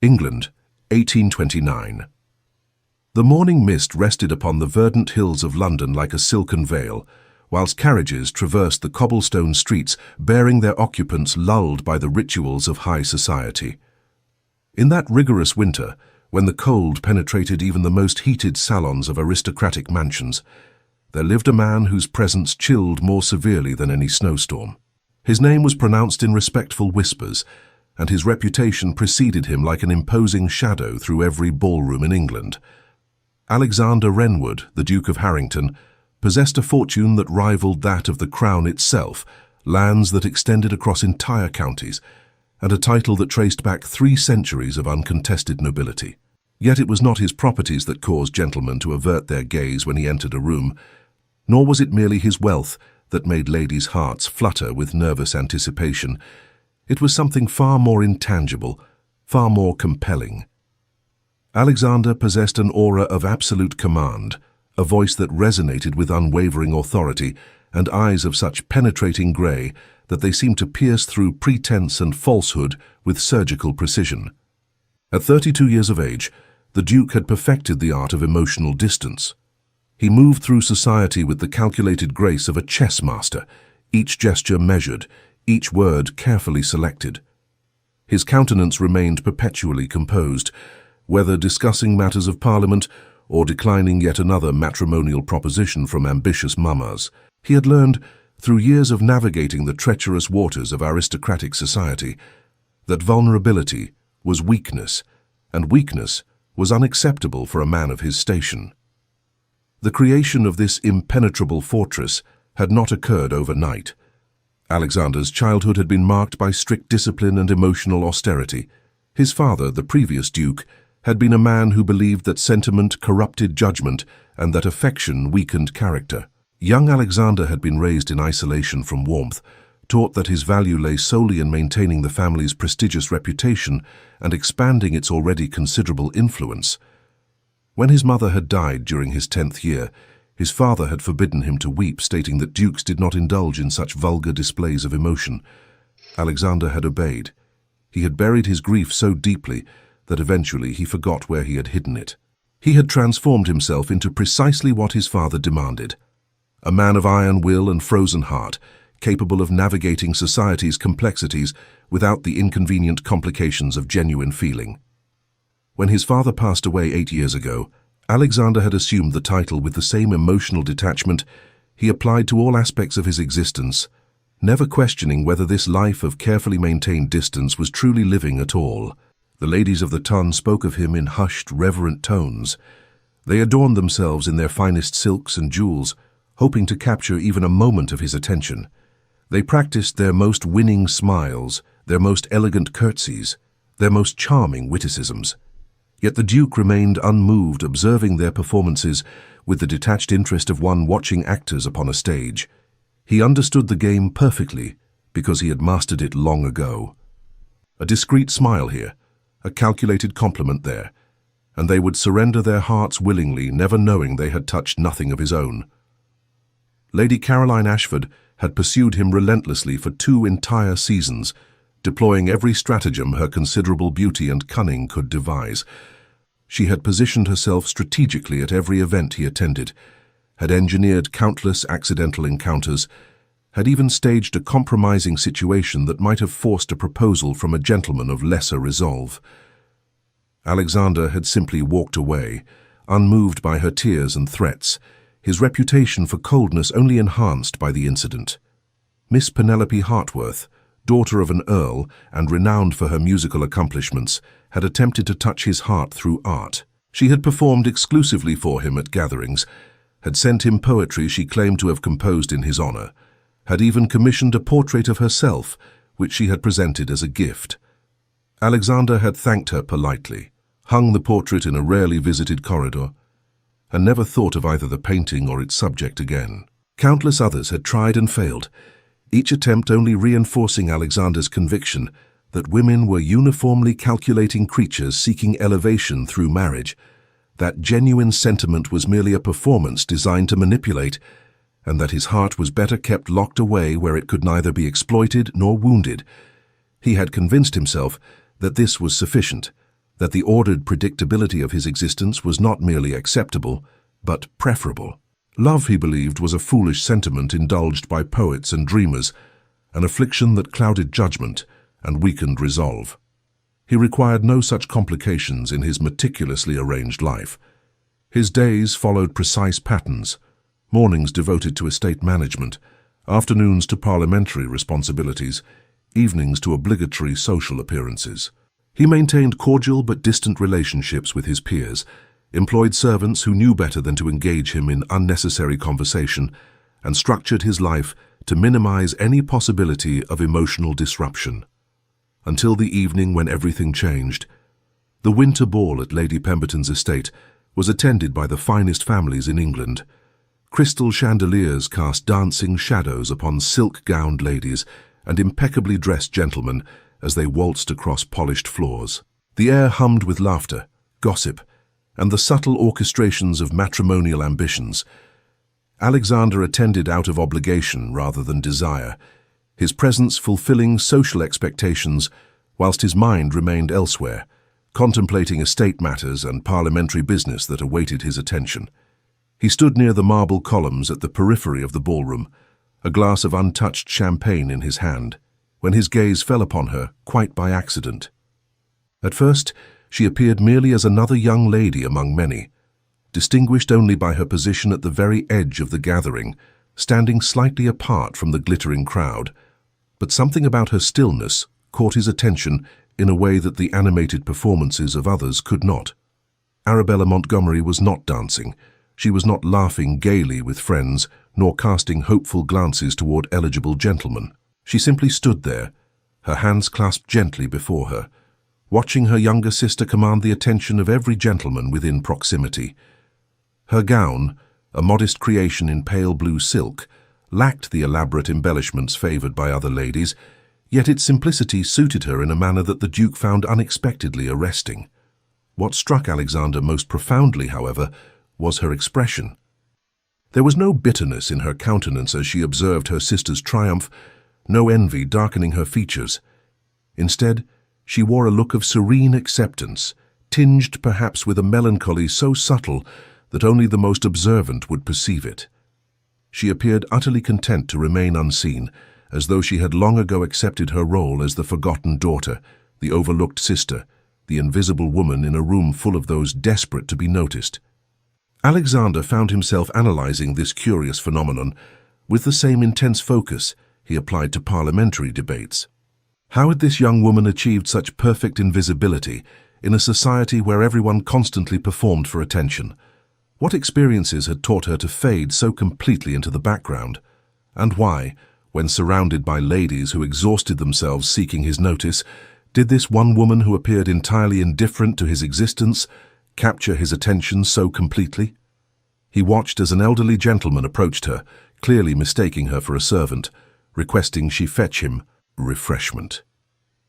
England, 1829. The morning mist rested upon the verdant hills of London like a silken veil, whilst carriages traversed the cobblestone streets bearing their occupants lulled by the rituals of high society. In that rigorous winter, when the cold penetrated even the most heated salons of aristocratic mansions, there lived a man whose presence chilled more severely than any snowstorm. His name was pronounced in respectful whispers, and his reputation preceded him like an imposing shadow through every ballroom in England. Alexander Wrenwood, the Duke of Harrington, possessed a fortune that rivaled that of the Crown itself, lands that extended across entire counties, and a title that traced back 3 centuries of uncontested nobility. Yet it was not his properties that caused gentlemen to avert their gaze when he entered a room, nor was it merely his wealth that made ladies' hearts flutter with nervous anticipation. It was something far more intangible, far more compelling. Alexander possessed an aura of absolute command, a voice that resonated with unwavering authority, and eyes of such penetrating grey that they seemed to pierce through pretense and falsehood with surgical precision. At 32 years of age, the Duke had perfected the art of emotional distance. He moved through society with the calculated grace of a chess master, each gesture measured, each word carefully selected. His countenance remained perpetually composed, whether discussing matters of Parliament or declining yet another matrimonial proposition from ambitious mammas. He had learned, through years of navigating the treacherous waters of aristocratic society, that vulnerability was weakness, and weakness was unacceptable for a man of his station. The creation of this impenetrable fortress had not occurred overnight. Alexander's childhood had been marked by strict discipline and emotional austerity. His father, the previous duke, had been a man who believed that sentiment corrupted judgment and that affection weakened character. Young Alexander had been raised in isolation from warmth, taught that his value lay solely in maintaining the family's prestigious reputation and expanding its already considerable influence. When his mother had died during his 10th year, his father had forbidden him to weep, stating that dukes did not indulge in such vulgar displays of emotion. Alexander had obeyed. He had buried his grief so deeply that eventually he forgot where he had hidden it. He had transformed himself into precisely what his father demanded: a man of iron will and frozen heart, capable of navigating society's complexities without the inconvenient complications of genuine feeling. When his father passed away 8 years ago, Alexander had assumed the title with the same emotional detachment he applied to all aspects of his existence, never questioning whether this life of carefully maintained distance was truly living at all. The ladies of the ton spoke of him in hushed, reverent tones. They adorned themselves in their finest silks and jewels, hoping to capture even a moment of his attention. They practiced their most winning smiles, their most elegant curtsies, their most charming witticisms. Yet the Duke remained unmoved, observing their performances with the detached interest of one watching actors upon a stage. He understood the game perfectly because he had mastered it long ago. A discreet smile here, a calculated compliment there, and they would surrender their hearts willingly, never knowing they had touched nothing of his own. Lady Caroline Ashford had pursued him relentlessly for 2 entire seasons, deploying every stratagem her considerable beauty and cunning could devise. She had positioned herself strategically at every event he attended, had engineered countless accidental encounters, had even staged a compromising situation that might have forced a proposal from a gentleman of lesser resolve. Alexander had simply walked away, unmoved by her tears and threats, his reputation for coldness only enhanced by the incident. Miss Penelope Hartworth, daughter of an earl and renowned for her musical accomplishments, had attempted to touch his heart through art. She had performed exclusively for him at gatherings, had sent him poetry she claimed to have composed in his honor, had even commissioned a portrait of herself, which she had presented as a gift. Alexander had thanked her politely, hung the portrait in a rarely visited corridor, and never thought of either the painting or its subject again. Countless others had tried and failed, each attempt only reinforcing Alexander's conviction that women were uniformly calculating creatures seeking elevation through marriage, that genuine sentiment was merely a performance designed to manipulate, and that his heart was better kept locked away where it could neither be exploited nor wounded. He had convinced himself that this was sufficient, that the ordered predictability of his existence was not merely acceptable, but preferable. Love, he believed, was a foolish sentiment indulged by poets and dreamers, an affliction that clouded judgment and weakened resolve. He required no such complications in his meticulously arranged life. His days followed precise patterns, mornings devoted to estate management, afternoons to parliamentary responsibilities, evenings to obligatory social appearances. He maintained cordial but distant relationships with his peers, employed servants who knew better than to engage him in unnecessary conversation, and structured his life to minimize any possibility of emotional disruption. Until the evening when everything changed. The winter ball at Lady Pemberton's estate was attended by the finest families in England. Crystal chandeliers cast dancing shadows upon silk-gowned ladies and impeccably dressed gentlemen as they waltzed across polished floors. The air hummed with laughter, gossip, and the subtle orchestrations of matrimonial ambitions. Alexander attended out of obligation rather than desire, his presence fulfilling social expectations whilst his mind remained elsewhere, contemplating estate matters and parliamentary business that awaited his attention. He stood near the marble columns at the periphery of the ballroom, a glass of untouched champagne in his hand, when his gaze fell upon her quite by accident. At first, she appeared merely as another young lady among many, distinguished only by her position at the very edge of the gathering, standing slightly apart from the glittering crowd. But something about her stillness caught his attention in a way that the animated performances of others could not. Arabella Montgomery was not dancing. She was not laughing gaily with friends, nor casting hopeful glances toward eligible gentlemen. She simply stood there, her hands clasped gently before her, watching her younger sister command the attention of every gentleman within proximity. Her gown, a modest creation in pale blue silk, lacked the elaborate embellishments favored by other ladies, yet its simplicity suited her in a manner that the Duke found unexpectedly arresting. What struck Alexander most profoundly, however, was her expression. There was no bitterness in her countenance as she observed her sister's triumph, no envy darkening her features. Instead, she wore a look of serene acceptance, tinged perhaps with a melancholy so subtle that only the most observant would perceive it. She appeared utterly content to remain unseen, as though she had long ago accepted her role as the forgotten daughter, the overlooked sister, the invisible woman in a room full of those desperate to be noticed. Alexander found himself analyzing this curious phenomenon with the same intense focus he applied to parliamentary debates. How had this young woman achieved such perfect invisibility in a society where everyone constantly performed for attention? What experiences had taught her to fade so completely into the background? And why, when surrounded by ladies who exhausted themselves seeking his notice, did this one woman who appeared entirely indifferent to his existence capture his attention so completely? He watched as an elderly gentleman approached her, clearly mistaking her for a servant, requesting she fetch him refreshment.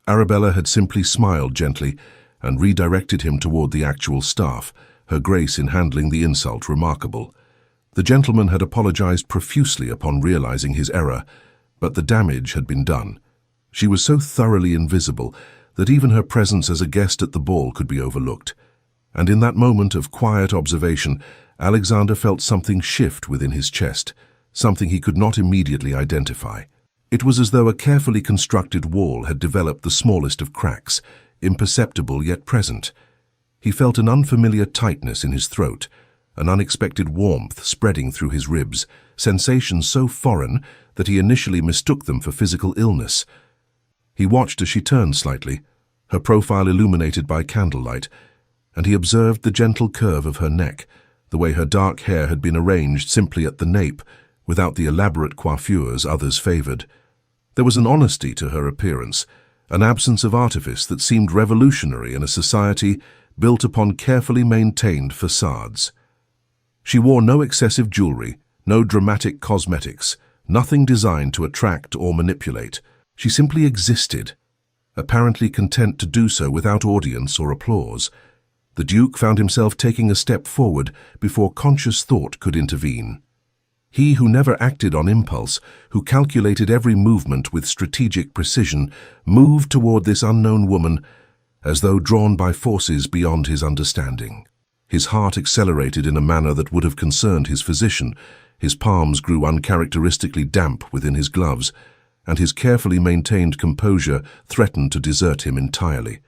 Arabella had simply smiled gently and redirected him toward the actual staff, her grace in handling the insult remarkable. The gentleman had apologized profusely upon realizing his error, but the damage had been done. She was so thoroughly invisible that even her presence as a guest at the ball could be overlooked. And in that moment of quiet observation, Alexander felt something shift within his chest, something he could not immediately identify. It was as though a carefully constructed wall had developed the smallest of cracks, imperceptible yet present. He felt an unfamiliar tightness in his throat, an unexpected warmth spreading through his ribs, sensations so foreign that he initially mistook them for physical illness. He watched as she turned slightly, her profile illuminated by candlelight, and he observed the gentle curve of her neck, the way her dark hair had been arranged simply at the nape, without the elaborate coiffures others favored. There was an honesty to her appearance, an absence of artifice that seemed revolutionary in a society built upon carefully maintained facades. She wore no excessive jewelry, no dramatic cosmetics, nothing designed to attract or manipulate. She simply existed, apparently content to do so without audience or applause. The Duke found himself taking a step forward before conscious thought could intervene. He who never acted on impulse, who calculated every movement with strategic precision, moved toward this unknown woman as though drawn by forces beyond his understanding. His heart accelerated in a manner that would have concerned his physician. His palms grew uncharacteristically damp within his gloves, and his carefully maintained composure threatened to desert him entirely.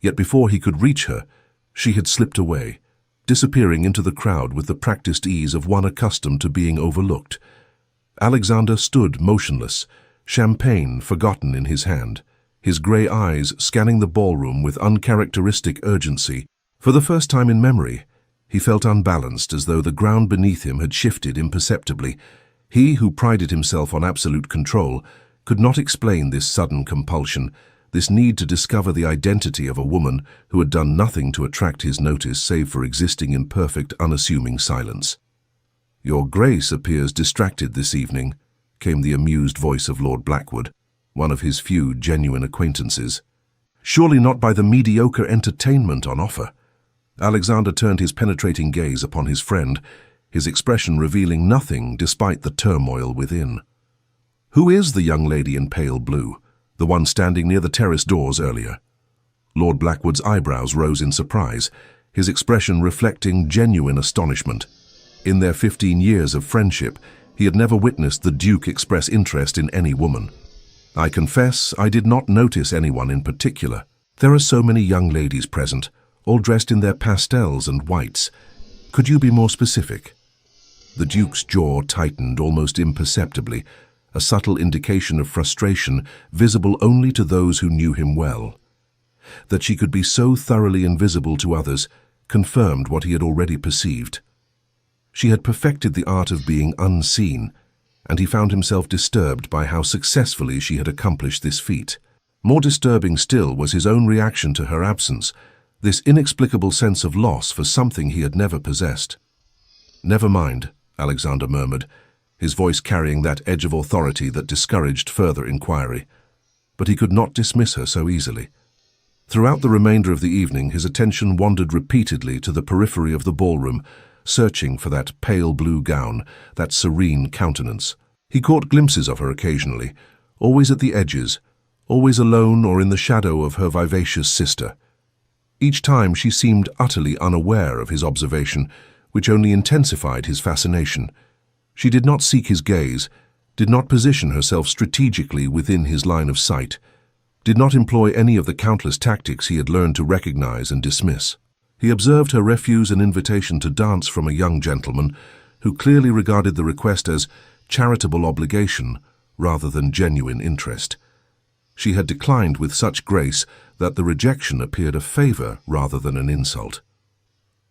Yet before he could reach her, she had slipped away, disappearing into the crowd with the practiced ease of one accustomed to being overlooked. Alexander stood motionless, champagne forgotten in his hand, his grey eyes scanning the ballroom with uncharacteristic urgency. For the first time in memory, he felt unbalanced, as though the ground beneath him had shifted imperceptibly. He, who prided himself on absolute control, could not explain this sudden compulsion, this need to discover the identity of a woman who had done nothing to attract his notice save for existing in perfect, unassuming silence. "Your Grace appears distracted this evening," came the amused voice of Lord Blackwood, one of his few genuine acquaintances. "Surely not by the mediocre entertainment on offer." Alexander turned his penetrating gaze upon his friend, his expression revealing nothing despite the turmoil within. "Who is the young lady in pale blue, the one standing near the terrace doors earlier?" Lord Blackwood's eyebrows rose in surprise, his expression reflecting genuine astonishment. In their 15 years of friendship, he had never witnessed the Duke express interest in any woman. "I confess I did not notice anyone in particular. There are so many young ladies present, all dressed in their pastels and whites. Could you be more specific?" The Duke's jaw tightened almost imperceptibly, a subtle indication of frustration visible only to those who knew him well. That she could be so thoroughly invisible to others confirmed what he had already perceived. She had perfected the art of being unseen, and he found himself disturbed by how successfully she had accomplished this feat. More disturbing still was his own reaction to her absence, this inexplicable sense of loss for something he had never possessed. "Never mind," Alexander murmured, his voice carrying that edge of authority that discouraged further inquiry. But he could not dismiss her so easily. Throughout the remainder of the evening, his attention wandered repeatedly to the periphery of the ballroom, searching for that pale blue gown, that serene countenance. He caught glimpses of her occasionally, always at the edges, always alone or in the shadow of her vivacious sister. Each time she seemed utterly unaware of his observation, which only intensified his fascination. She did not seek his gaze, did not position herself strategically within his line of sight, did not employ any of the countless tactics he had learned to recognize and dismiss. He observed her refuse an invitation to dance from a young gentleman who clearly regarded the request as charitable obligation rather than genuine interest. She had declined with such grace that the rejection appeared a favor rather than an insult.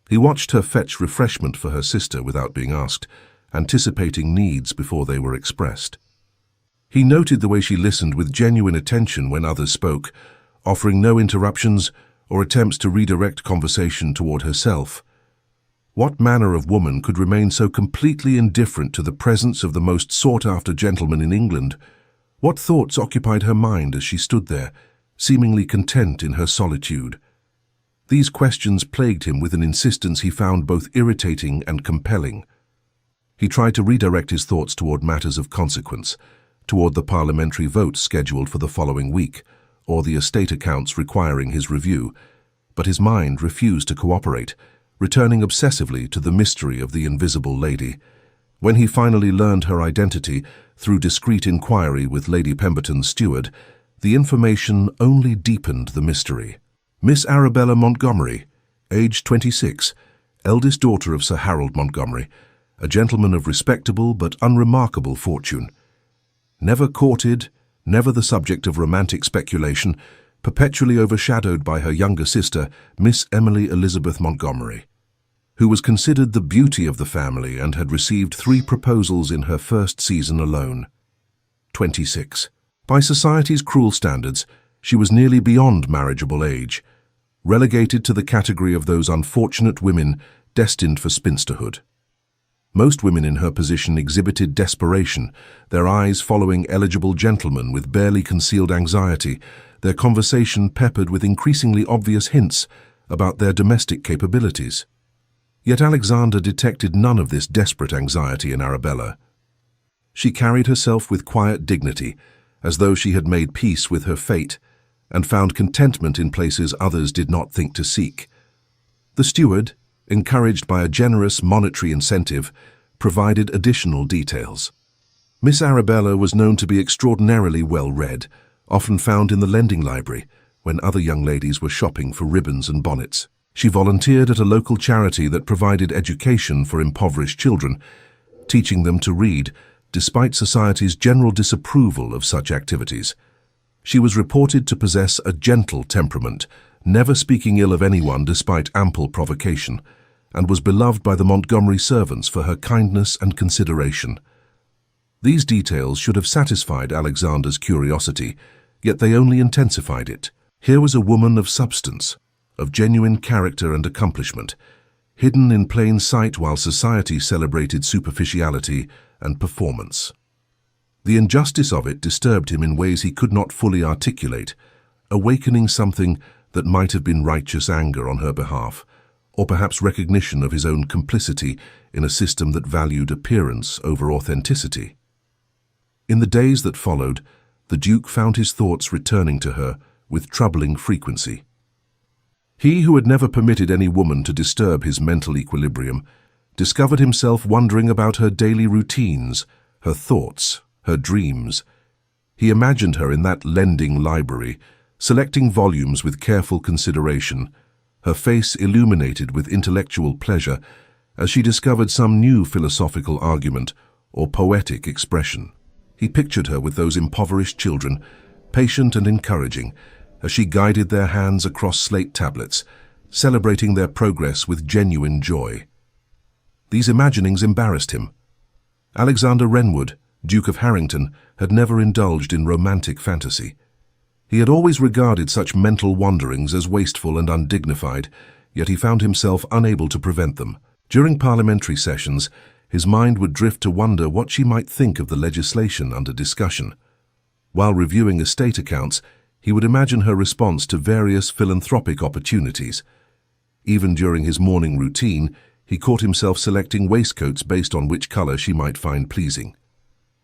He watched her fetch refreshment for her sister without being asked, anticipating needs before they were expressed. He noted the way she listened with genuine attention when others spoke, offering no interruptions or attempts to redirect conversation toward herself. What manner of woman could remain so completely indifferent to the presence of the most sought-after gentleman in England? What thoughts occupied her mind as she stood there, seemingly content in her solitude? These questions plagued him with an insistence he found both irritating and compelling. He tried to redirect his thoughts toward matters of consequence, toward the parliamentary votes scheduled for the following week, or the estate accounts requiring his review, but his mind refused to cooperate, returning obsessively to the mystery of the invisible lady. When he finally learned her identity through discreet inquiry with Lady Pemberton's steward, the information only deepened the mystery. Miss Arabella Montgomery, aged 26, eldest daughter of Sir Harold Montgomery, a gentleman of respectable but unremarkable fortune. Never courted, never the subject of romantic speculation, perpetually overshadowed by her younger sister, Miss Emily Elizabeth Montgomery, who was considered the beauty of the family and had received 3 proposals in her first season alone. 26. By society's cruel standards, she was nearly beyond marriageable age, relegated to the category of those unfortunate women destined for spinsterhood. Most women in her position exhibited desperation, their eyes following eligible gentlemen with barely concealed anxiety, their conversation peppered with increasingly obvious hints about their domestic capabilities. Yet Alexander detected none of this desperate anxiety in Arabella. She carried herself with quiet dignity, as though she had made peace with her fate, and found contentment in places others did not think to seek. The steward, encouraged by a generous monetary incentive, provided additional details. Miss Arabella was known to be extraordinarily well-read, often found in the lending library when other young ladies were shopping for ribbons and bonnets. She volunteered at a local charity that provided education for impoverished children, teaching them to read, despite society's general disapproval of such activities. She was reported to possess a gentle temperament, never speaking ill of anyone despite ample provocation, and was beloved by the Montgomery servants for her kindness and consideration. These details should have satisfied Alexander's curiosity, yet they only intensified it. Here was a woman of substance, of genuine character and accomplishment, hidden in plain sight while society celebrated superficiality and performance. The injustice of it disturbed him in ways he could not fully articulate, awakening something that might have been righteous anger on her behalf, or perhaps recognition of his own complicity in a system that valued appearance over authenticity. In the days that followed, the Duke found his thoughts returning to her with troubling frequency. He, who had never permitted any woman to disturb his mental equilibrium, discovered himself wondering about her daily routines, her thoughts, her dreams. He imagined her in that lending library, selecting volumes with careful consideration, her face illuminated with intellectual pleasure as she discovered some new philosophical argument or poetic expression. He pictured her with those impoverished children, patient and encouraging, as she guided their hands across slate tablets, celebrating their progress with genuine joy. These imaginings embarrassed him. Alexander Wrenwood, Duke of Harrington, had never indulged in romantic fantasy. He had always regarded such mental wanderings as wasteful and undignified, yet he found himself unable to prevent them. During parliamentary sessions, his mind would drift to wonder what she might think of the legislation under discussion. While reviewing estate accounts, he would imagine her response to various philanthropic opportunities. Even during his morning routine, he caught himself selecting waistcoats based on which color she might find pleasing.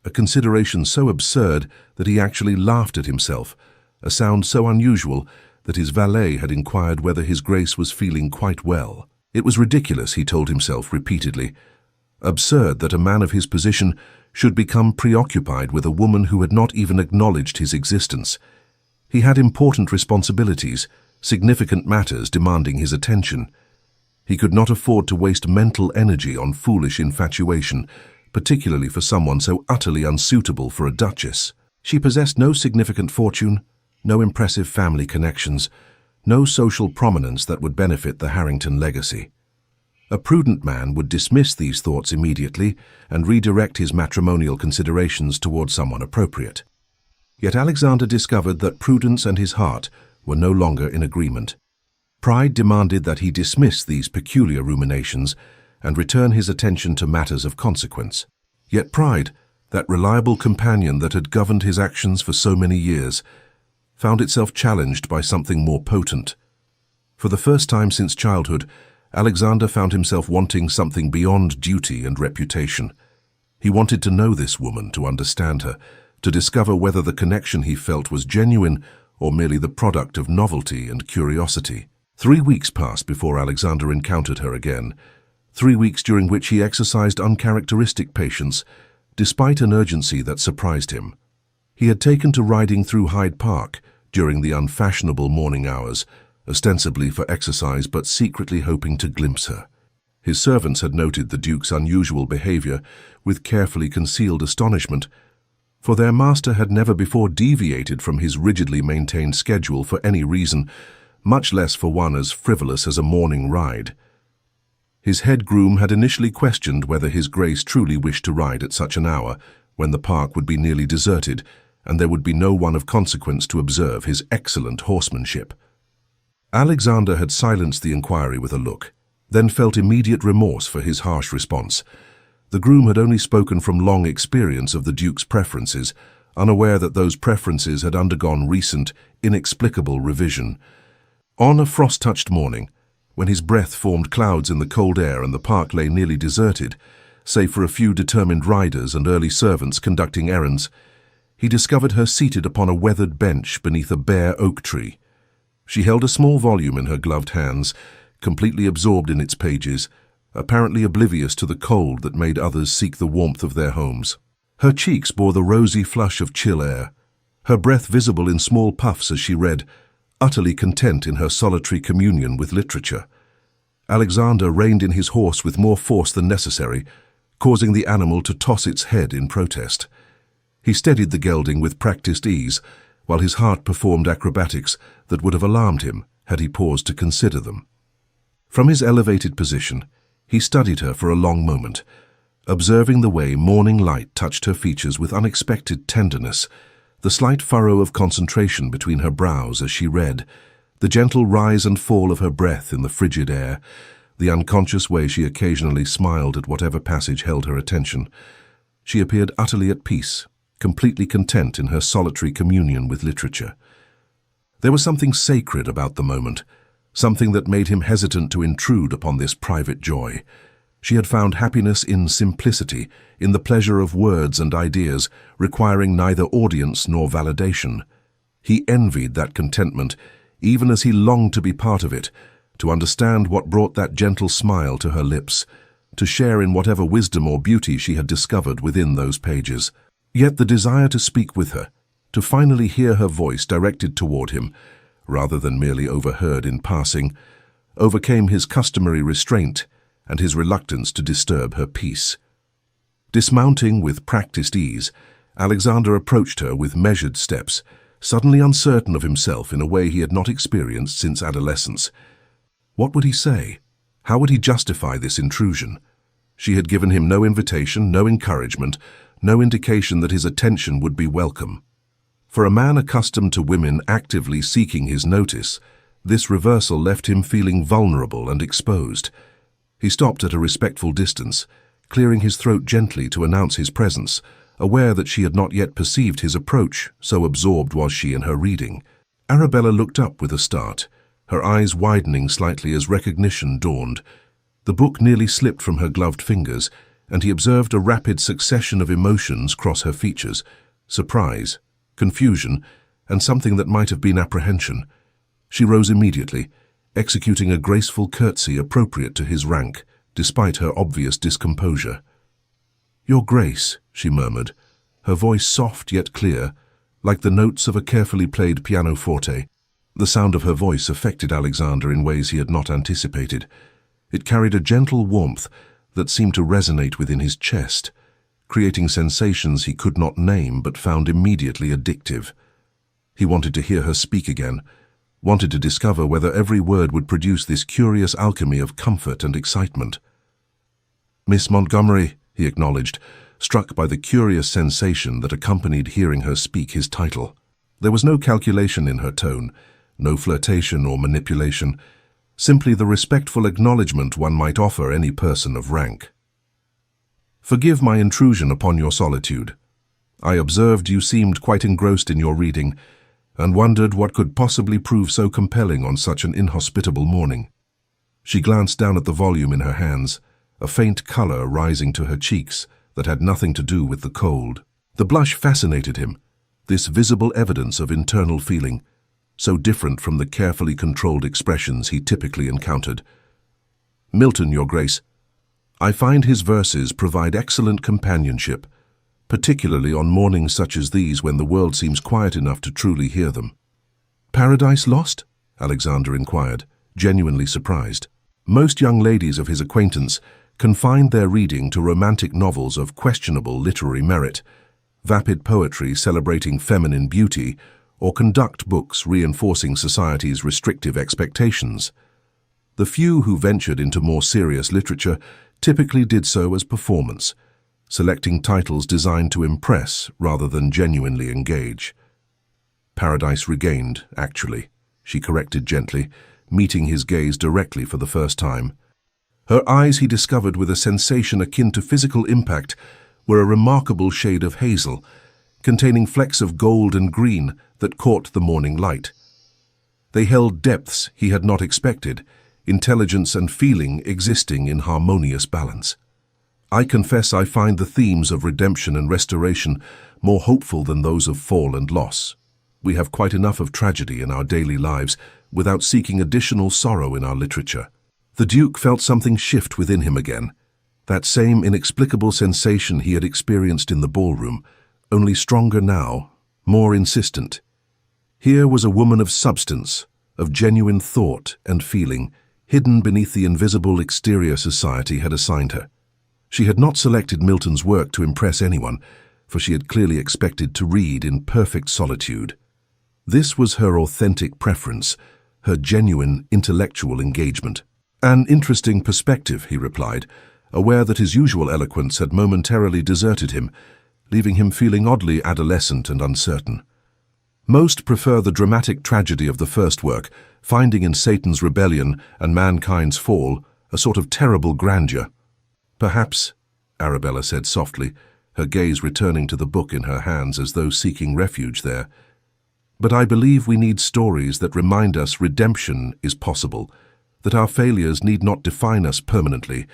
A consideration so absurd that he actually laughed at himself, a sound so unusual that his valet had inquired whether His Grace was feeling quite well. It was ridiculous, he told himself repeatedly. Absurd that a man of his position should become preoccupied with a woman who had not even acknowledged his existence. He had important responsibilities, significant matters demanding his attention. He could not afford to waste mental energy on foolish infatuation, particularly for someone so utterly unsuitable for a duchess. She possessed no significant fortune, no impressive family connections, no social prominence that would benefit the Harrington legacy. A prudent man would dismiss these thoughts immediately and redirect his matrimonial considerations toward someone appropriate. Yet Alexander discovered that prudence and his heart were no longer in agreement. Pride demanded that he dismiss these peculiar ruminations and return his attention to matters of consequence. Yet pride, that reliable companion that had governed his actions for so many years, found itself challenged by something more potent. For the first time since childhood, Alexander found himself wanting something beyond duty and reputation. He wanted to know this woman, to understand her, to discover whether the connection he felt was genuine or merely the product of novelty and curiosity. 3 weeks passed before Alexander encountered her again, 3 weeks during which he exercised uncharacteristic patience, despite an urgency that surprised him. He had taken to riding through Hyde Park during the unfashionable morning hours, ostensibly for exercise but secretly hoping to glimpse her. His servants had noted the Duke's unusual behavior with carefully concealed astonishment, for their master had never before deviated from his rigidly maintained schedule for any reason, much less for one as frivolous as a morning ride. His head groom had initially questioned whether His Grace truly wished to ride at such an hour, when the park would be nearly deserted, and there would be no one of consequence to observe his excellent horsemanship. Alexander had silenced the inquiry with a look, then felt immediate remorse for his harsh response. The groom had only spoken from long experience of the Duke's preferences, unaware that those preferences had undergone recent, inexplicable revision. On a frost-touched morning, when his breath formed clouds in the cold air and the park lay nearly deserted, save for a few determined riders and early servants conducting errands, he discovered her seated upon a weathered bench beneath a bare oak tree. She held a small volume in her gloved hands, completely absorbed in its pages, apparently oblivious to the cold that made others seek the warmth of their homes. Her cheeks bore the rosy flush of chill air, her breath visible in small puffs as she read, utterly content in her solitary communion with literature. Alexander reined in his horse with more force than necessary, causing the animal to toss its head in protest. He steadied the gelding with practiced ease, while his heart performed acrobatics that would have alarmed him had he paused to consider them. From his elevated position, he studied her for a long moment, observing the way morning light touched her features with unexpected tenderness, the slight furrow of concentration between her brows as she read, the gentle rise and fall of her breath in the frigid air, the unconscious way she occasionally smiled at whatever passage held her attention. She appeared utterly at peace, completely content in her solitary communion with literature. There was something sacred about the moment, something that made him hesitant to intrude upon this private joy. She had found happiness in simplicity, in the pleasure of words and ideas, requiring neither audience nor validation. He envied that contentment, even as he longed to be part of it, to understand what brought that gentle smile to her lips, to share in whatever wisdom or beauty she had discovered within those pages. Yet the desire to speak with her, to finally hear her voice directed toward him, rather than merely overheard in passing, overcame his customary restraint and his reluctance to disturb her peace. Dismounting with practiced ease, Alexander approached her with measured steps, suddenly uncertain of himself in a way he had not experienced since adolescence. What would he say? How would he justify this intrusion? She had given him no invitation, no encouragement, no indication that his attention would be welcome. For a man accustomed to women actively seeking his notice, this reversal left him feeling vulnerable and exposed. He stopped at a respectful distance, clearing his throat gently to announce his presence, aware that she had not yet perceived his approach, so absorbed was she in her reading. Arabella looked up with a start, her eyes widening slightly as recognition dawned. The book nearly slipped from her gloved fingers, and he observed a rapid succession of emotions cross her features: surprise, confusion, and something that might have been apprehension. She rose immediately, executing a graceful curtsy appropriate to his rank, despite her obvious discomposure. "Your Grace," she murmured, her voice soft yet clear, like the notes of a carefully played pianoforte. The sound of her voice affected Alexander in ways he had not anticipated. It carried a gentle warmth that seemed to resonate within his chest, creating sensations he could not name but found immediately addictive. He wanted to hear her speak again, wanted to discover whether every word would produce this curious alchemy of comfort and excitement. "Miss Montgomery," he acknowledged, struck by the curious sensation that accompanied hearing her speak his title. There was no calculation in her tone, no flirtation or manipulation, simply the respectful acknowledgement one might offer any person of rank. "Forgive my intrusion upon your solitude. I observed you seemed quite engrossed in your reading, and wondered what could possibly prove so compelling on such an inhospitable morning." She glanced down at the volume in her hands, a faint color rising to her cheeks that had nothing to do with the cold. The blush fascinated him, this visible evidence of internal feeling, so different from the carefully controlled expressions he typically encountered. "Milton, Your Grace. I find his verses provide excellent companionship, particularly on mornings such as these when the world seems quiet enough to truly hear them." "Paradise Lost?" Alexander inquired, genuinely surprised. Most young ladies of his acquaintance confined their reading to romantic novels of questionable literary merit, vapid poetry celebrating feminine beauty, or conduct books reinforcing society's restrictive expectations. The few who ventured into more serious literature typically did so as performance, selecting titles designed to impress rather than genuinely engage. "Paradise Regained, actually," she corrected gently, meeting his gaze directly for the first time. Her eyes, he discovered with a sensation akin to physical impact, were a remarkable shade of hazel, containing flecks of gold and green that caught the morning light. They held depths he had not expected, intelligence and feeling existing in harmonious balance. "I confess I find the themes of redemption and restoration more hopeful than those of fall and loss. We have quite enough of tragedy in our daily lives without seeking additional sorrow in our literature. The Duke felt something shift within him again, that same inexplicable sensation he had experienced in the ballroom, only stronger now, more insistent. Here was a woman of substance, of genuine thought and feeling, hidden beneath the invisible exterior society had assigned her. She had not selected Milton's work to impress anyone, for she had clearly expected to read in perfect solitude. This was her authentic preference, her genuine intellectual engagement. An interesting perspective, he replied, aware that his usual eloquence had momentarily deserted him, leaving him feeling oddly adolescent and uncertain. Most prefer the dramatic tragedy of the first work, finding in Satan's rebellion and mankind's fall a sort of terrible grandeur. Perhaps, Arabella said softly, her gaze returning to the book in her hands as though seeking refuge there. But I believe we need stories that remind us redemption is possible, that our failures need not define us permanently,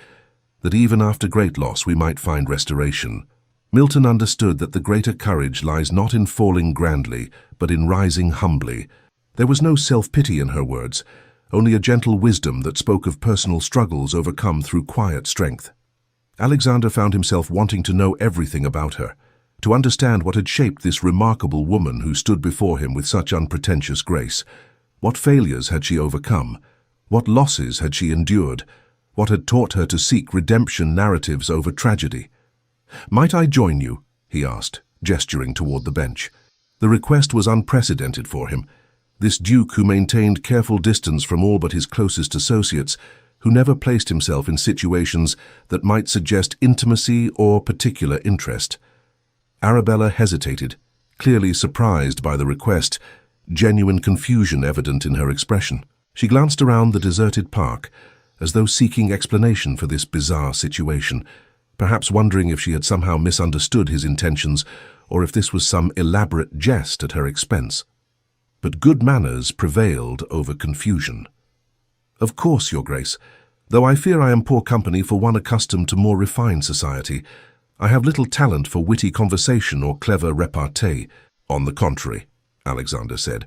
that even after great loss we might find restoration. Milton understood that the greater courage lies not in falling grandly, but in rising humbly. There was no self-pity in her words, only a gentle wisdom that spoke of personal struggles overcome through quiet strength. Alexander found himself wanting to know everything about her, to understand what had shaped this remarkable woman who stood before him with such unpretentious grace. What failures had she overcome? What losses had she endured? What had taught her to seek redemption narratives over tragedy? "Might I join you?" he asked, gesturing toward the bench. The request was unprecedented for him. This duke who maintained careful distance from all but his closest associates, who never placed himself in situations that might suggest intimacy or particular interest. Arabella hesitated, clearly surprised by the request, genuine confusion evident in her expression. She glanced around the deserted park, as though seeking explanation for this bizarre situation, perhaps wondering if she had somehow misunderstood his intentions or if this was some elaborate jest at her expense. But good manners prevailed over confusion. "Of course, Your Grace, though I fear I am poor company for one accustomed to more refined society. I have little talent for witty conversation or clever repartee." "On the contrary," Alexander said,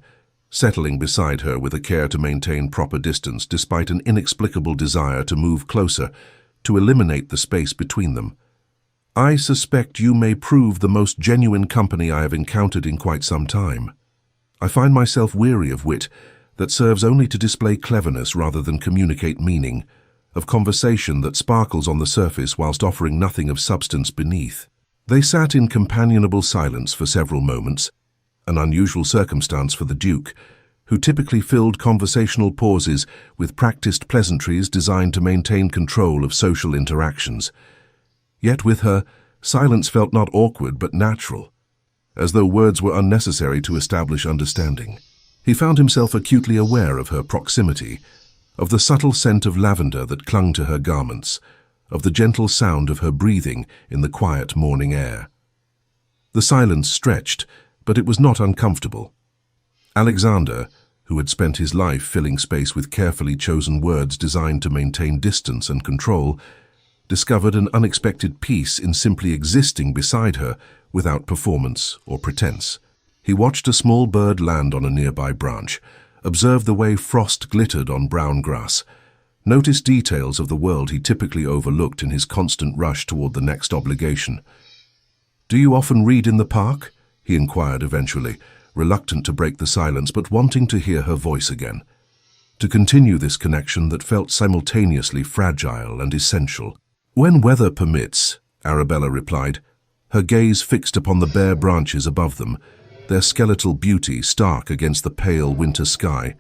settling beside her with a care to maintain proper distance despite an inexplicable desire to move closer, to eliminate the space between them. "I suspect you may prove the most genuine company I have encountered in quite some time. I find myself weary of wit that serves only to display cleverness rather than communicate meaning, of conversation that sparkles on the surface whilst offering nothing of substance beneath." They sat in companionable silence for several moments, an unusual circumstance for the Duke, who typically filled conversational pauses with practiced pleasantries designed to maintain control of social interactions. Yet with her, silence felt not awkward but natural, as though words were unnecessary to establish understanding. He found himself acutely aware of her proximity, of the subtle scent of lavender that clung to her garments, of the gentle sound of her breathing in the quiet morning air. The silence stretched, but it was not uncomfortable. Alexander, who had spent his life filling space with carefully chosen words designed to maintain distance and control, discovered an unexpected peace in simply existing beside her without performance or pretense. He watched a small bird land on a nearby branch, observed the way frost glittered on brown grass, noticed details of the world he typically overlooked in his constant rush toward the next obligation. "Do you often read in the park?" he inquired eventually, reluctant to break the silence but wanting to hear her voice again, to continue this connection that felt simultaneously fragile and essential. "When weather permits," Arabella replied, her gaze fixed upon the bare branches above them, their skeletal beauty stark against the pale winter sky.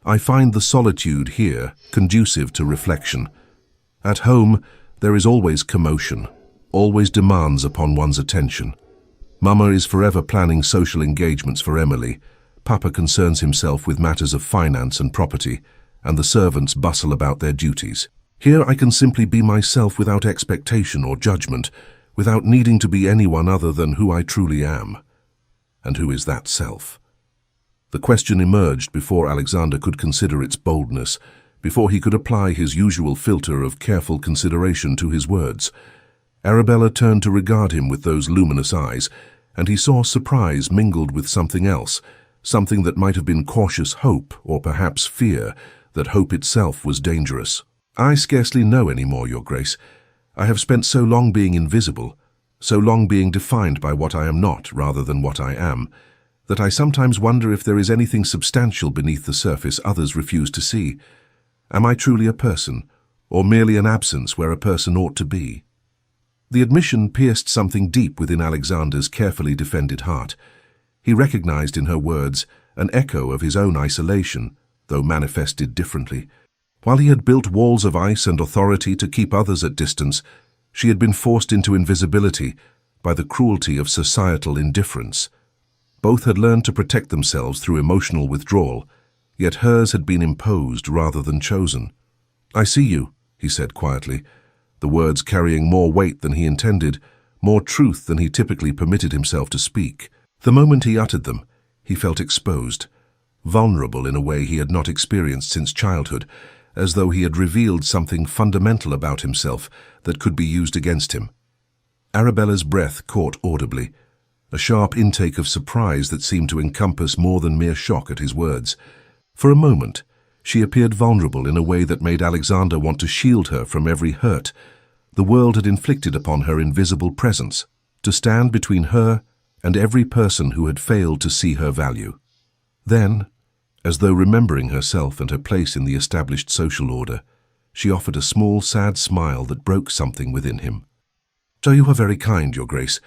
"I find the solitude here conducive to reflection. At home, there is always commotion, always demands upon one's attention. Mama is forever planning social engagements for Emily, Papa concerns himself with matters of finance and property, and the servants bustle about their duties. Here I can simply be myself without expectation or judgment, without needing to be anyone other than who I truly am. And who is that self?" The question emerged before Alexander could consider its boldness, before he could apply his usual filter of careful consideration to his words. Arabella turned to regard him with those luminous eyes, and he saw surprise mingled with something else, something that might have been cautious hope or perhaps fear that hope itself was dangerous. "I scarcely know any more, Your Grace. I have spent so long being invisible, so long being defined by what I am not rather than what I am, that I sometimes wonder if there is anything substantial beneath the surface others refuse to see. Am I truly a person, or merely an absence where a person ought to be?" The admission pierced something deep within Alexander's carefully defended heart. He recognized in her words an echo of his own isolation, though manifested differently. While he had built walls of ice and authority to keep others at distance, she had been forced into invisibility by the cruelty of societal indifference. Both had learned to protect themselves through emotional withdrawal, yet hers had been imposed rather than chosen. "I see you," he said quietly, the words carrying more weight than he intended, more truth than he typically permitted himself to speak. The moment he uttered them, he felt exposed, vulnerable in a way he had not experienced since childhood, as though he had revealed something fundamental about himself that could be used against him. Arabella's breath caught audibly, a sharp intake of surprise that seemed to encompass more than mere shock at his words. For a moment, she appeared vulnerable in a way that made Alexander want to shield her from every hurt the world had inflicted upon her invisible presence, to stand between her and every person who had failed to see her value. Then, as though remembering herself and her place in the established social order, she offered a small, sad smile that broke something within him. "So you are very kind, Your Grace,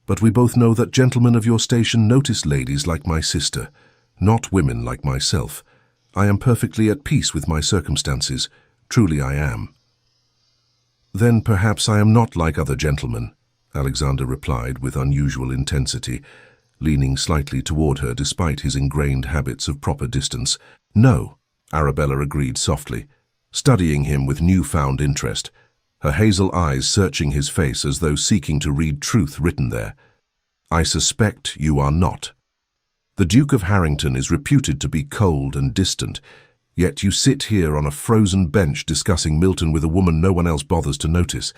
but we both know that gentlemen of your station notice ladies like my sister, not women like myself. I am perfectly at peace with my circumstances, truly I am." "Then perhaps I am not like other gentlemen," Alexander replied with unusual intensity, leaning slightly toward her despite his ingrained habits of proper distance. "No," Arabella agreed softly, studying him with newfound interest, her hazel eyes searching his face as though seeking to read truth written there. "I suspect you are not. The Duke of Harrington is reputed to be cold and distant, yet you sit here on a frozen bench discussing Milton with a woman no one else bothers to notice.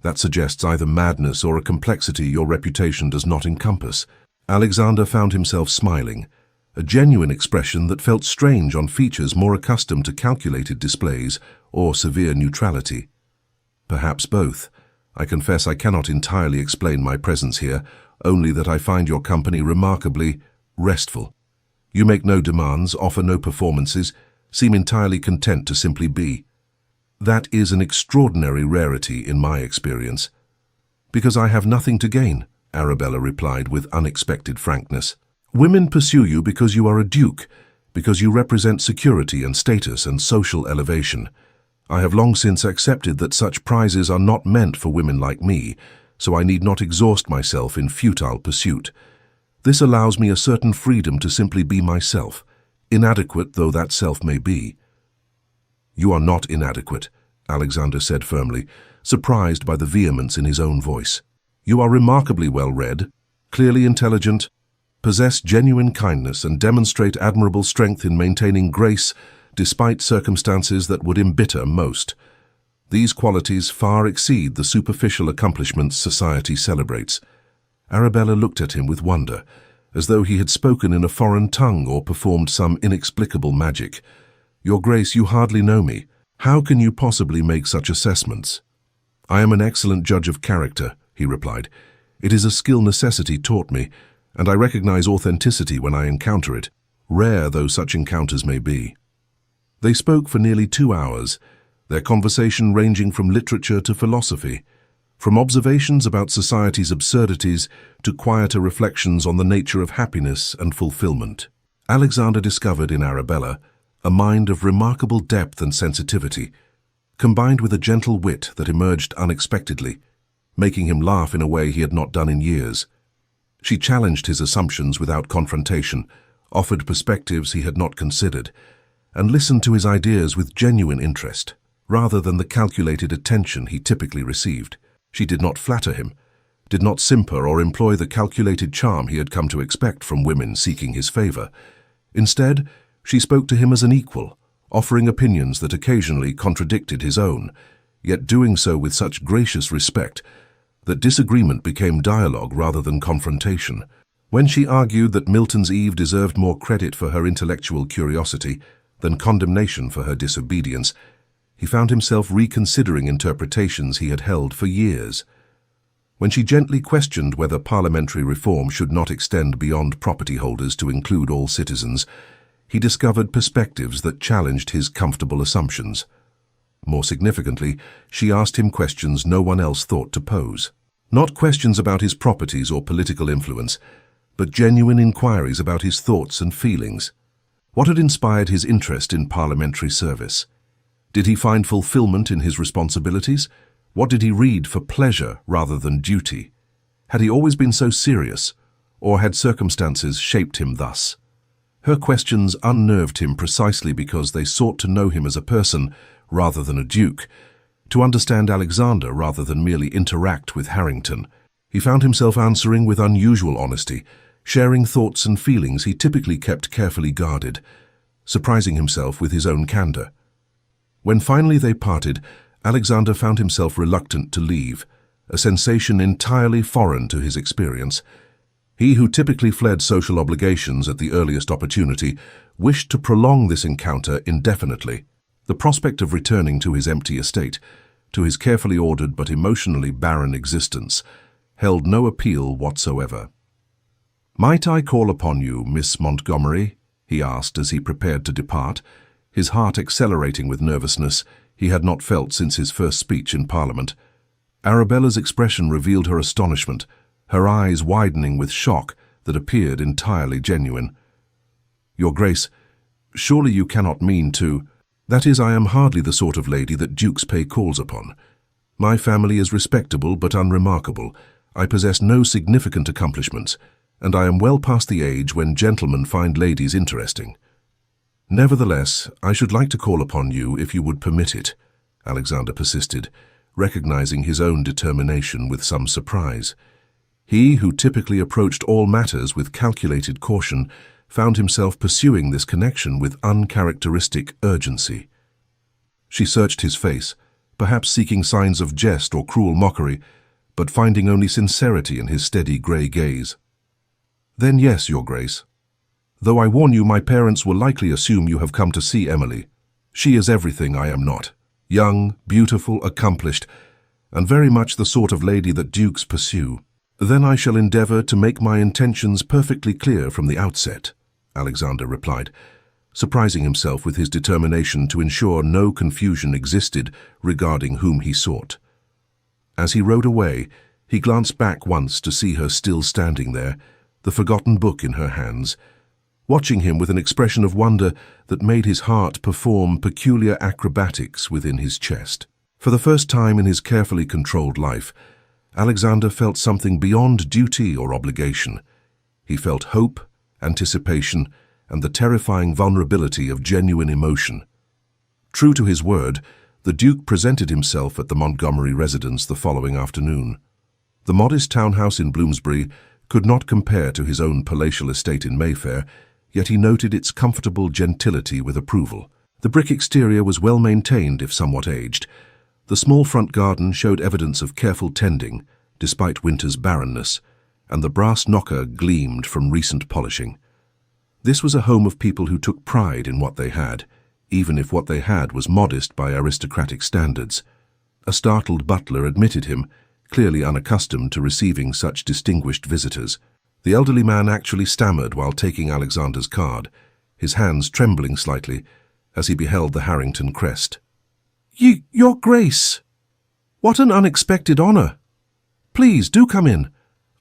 That suggests either madness or a complexity your reputation does not encompass." Alexander found himself smiling, a genuine expression that felt strange on features more accustomed to calculated displays or severe neutrality. "Perhaps both. I confess I cannot entirely explain my presence here, only that I find your company remarkably restful. You make no demands, offer no performances, seem entirely content to simply be. That is an extraordinary rarity in my experience." "Because I have nothing to gain," Arabella replied with unexpected frankness. "Women pursue you because you are a duke, because you represent security and status and social elevation. I have long since accepted that such prizes are not meant for women like me, so I need not exhaust myself in futile pursuit. This allows me a certain freedom to simply be myself, inadequate though that self may be." "You are not inadequate," Alexander said firmly, surprised by the vehemence in his own voice. "You are remarkably well-read, clearly intelligent, possess genuine kindness and demonstrate admirable strength in maintaining grace despite circumstances that would embitter most. These qualities far exceed the superficial accomplishments society celebrates." Arabella looked at him with wonder, as though he had spoken in a foreign tongue or performed some inexplicable magic. "Your Grace, you hardly know me. How can you possibly make such assessments?" "I am an excellent judge of character," he replied. "It is a skill necessity taught me, and I recognize authenticity when I encounter it, rare though such encounters may be." They spoke for nearly 2 hours, their conversation ranging from literature to philosophy, from observations about society's absurdities to quieter reflections on the nature of happiness and fulfillment. Alexander discovered in Arabella a mind of remarkable depth and sensitivity, combined with a gentle wit that emerged unexpectedly, making him laugh in a way he had not done in years. She challenged his assumptions without confrontation, offered perspectives he had not considered, and listened to his ideas with genuine interest, rather than the calculated attention he typically received. She did not flatter him, did not simper or employ the calculated charm he had come to expect from women seeking his favor. Instead, she spoke to him as an equal, offering opinions that occasionally contradicted his own, yet doing so with such gracious respect that disagreement became dialogue rather than confrontation. When she argued that Milton's Eve deserved more credit for her intellectual curiosity than condemnation for her disobedience, he found himself reconsidering interpretations he had held for years. When she gently questioned whether parliamentary reform should not extend beyond property holders to include all citizens, he discovered perspectives that challenged his comfortable assumptions. More significantly, she asked him questions no one else thought to pose. Not questions about his properties or political influence, but genuine inquiries about his thoughts and feelings. What had inspired his interest in parliamentary service? Did he find fulfillment in his responsibilities? What did he read for pleasure rather than duty? Had he always been so serious, or had circumstances shaped him thus? Her questions unnerved him precisely because they sought to know him as a person rather than a duke, to understand Alexander rather than merely interact with Harrington. He found himself answering with unusual honesty, sharing thoughts and feelings he typically kept carefully guarded, surprising himself with his own candor. When finally they parted, Alexander found himself reluctant to leave, a sensation entirely foreign to his experience. He, who typically fled social obligations at the earliest opportunity, wished to prolong this encounter indefinitely. The prospect of returning to his empty estate, to his carefully ordered but emotionally barren existence, held no appeal whatsoever. "Might I call upon you, Miss Montgomery?" he asked as he prepared to depart, his heart accelerating with nervousness he had not felt since his first speech in Parliament. Arabella's expression revealed her astonishment, her eyes widening with shock that appeared entirely genuine. "Your Grace, surely you cannot mean to—" "That is, I am hardly the sort of lady that dukes pay calls upon. My family is respectable but unremarkable. I possess no significant accomplishments, and I am well past the age when gentlemen find ladies interesting. Nevertheless, I should like to call upon you if you would permit it," Alexander persisted, recognizing his own determination with some surprise. He, who typically approached all matters with calculated caution, found himself pursuing this connection with uncharacteristic urgency. She searched his face, perhaps seeking signs of jest or cruel mockery, but finding only sincerity in his steady grey gaze. "Then yes, Your Grace. Though I warn you, my parents will likely assume you have come to see Emily. She is everything I am not. Young, beautiful, accomplished, and very much the sort of lady that dukes pursue. Then I shall endeavor to make my intentions perfectly clear from the outset," Alexander replied, surprising himself with his determination to ensure no confusion existed regarding whom he sought. As he rode away, he glanced back once to see her still standing there, the forgotten book in her hands, watching him with an expression of wonder that made his heart perform peculiar acrobatics within his chest. For the first time in his carefully controlled life, Alexander felt something beyond duty or obligation. He felt hope, anticipation, and the terrifying vulnerability of genuine emotion. True to his word, the Duke presented himself at the Montgomery residence the following afternoon. The modest townhouse in Bloomsbury could not compare to his own palatial estate in Mayfair, yet he noted its comfortable gentility with approval. The brick exterior was well maintained, if somewhat aged. The small front garden showed evidence of careful tending, despite winter's barrenness, and the brass knocker gleamed from recent polishing. This was a home of people who took pride in what they had, even if what they had was modest by aristocratic standards. A startled butler admitted him, clearly unaccustomed to receiving such distinguished visitors. The elderly man actually stammered while taking Alexander's card, his hands trembling slightly as he beheld the Harrington crest. Your Grace! What an unexpected honor! Please, do come in.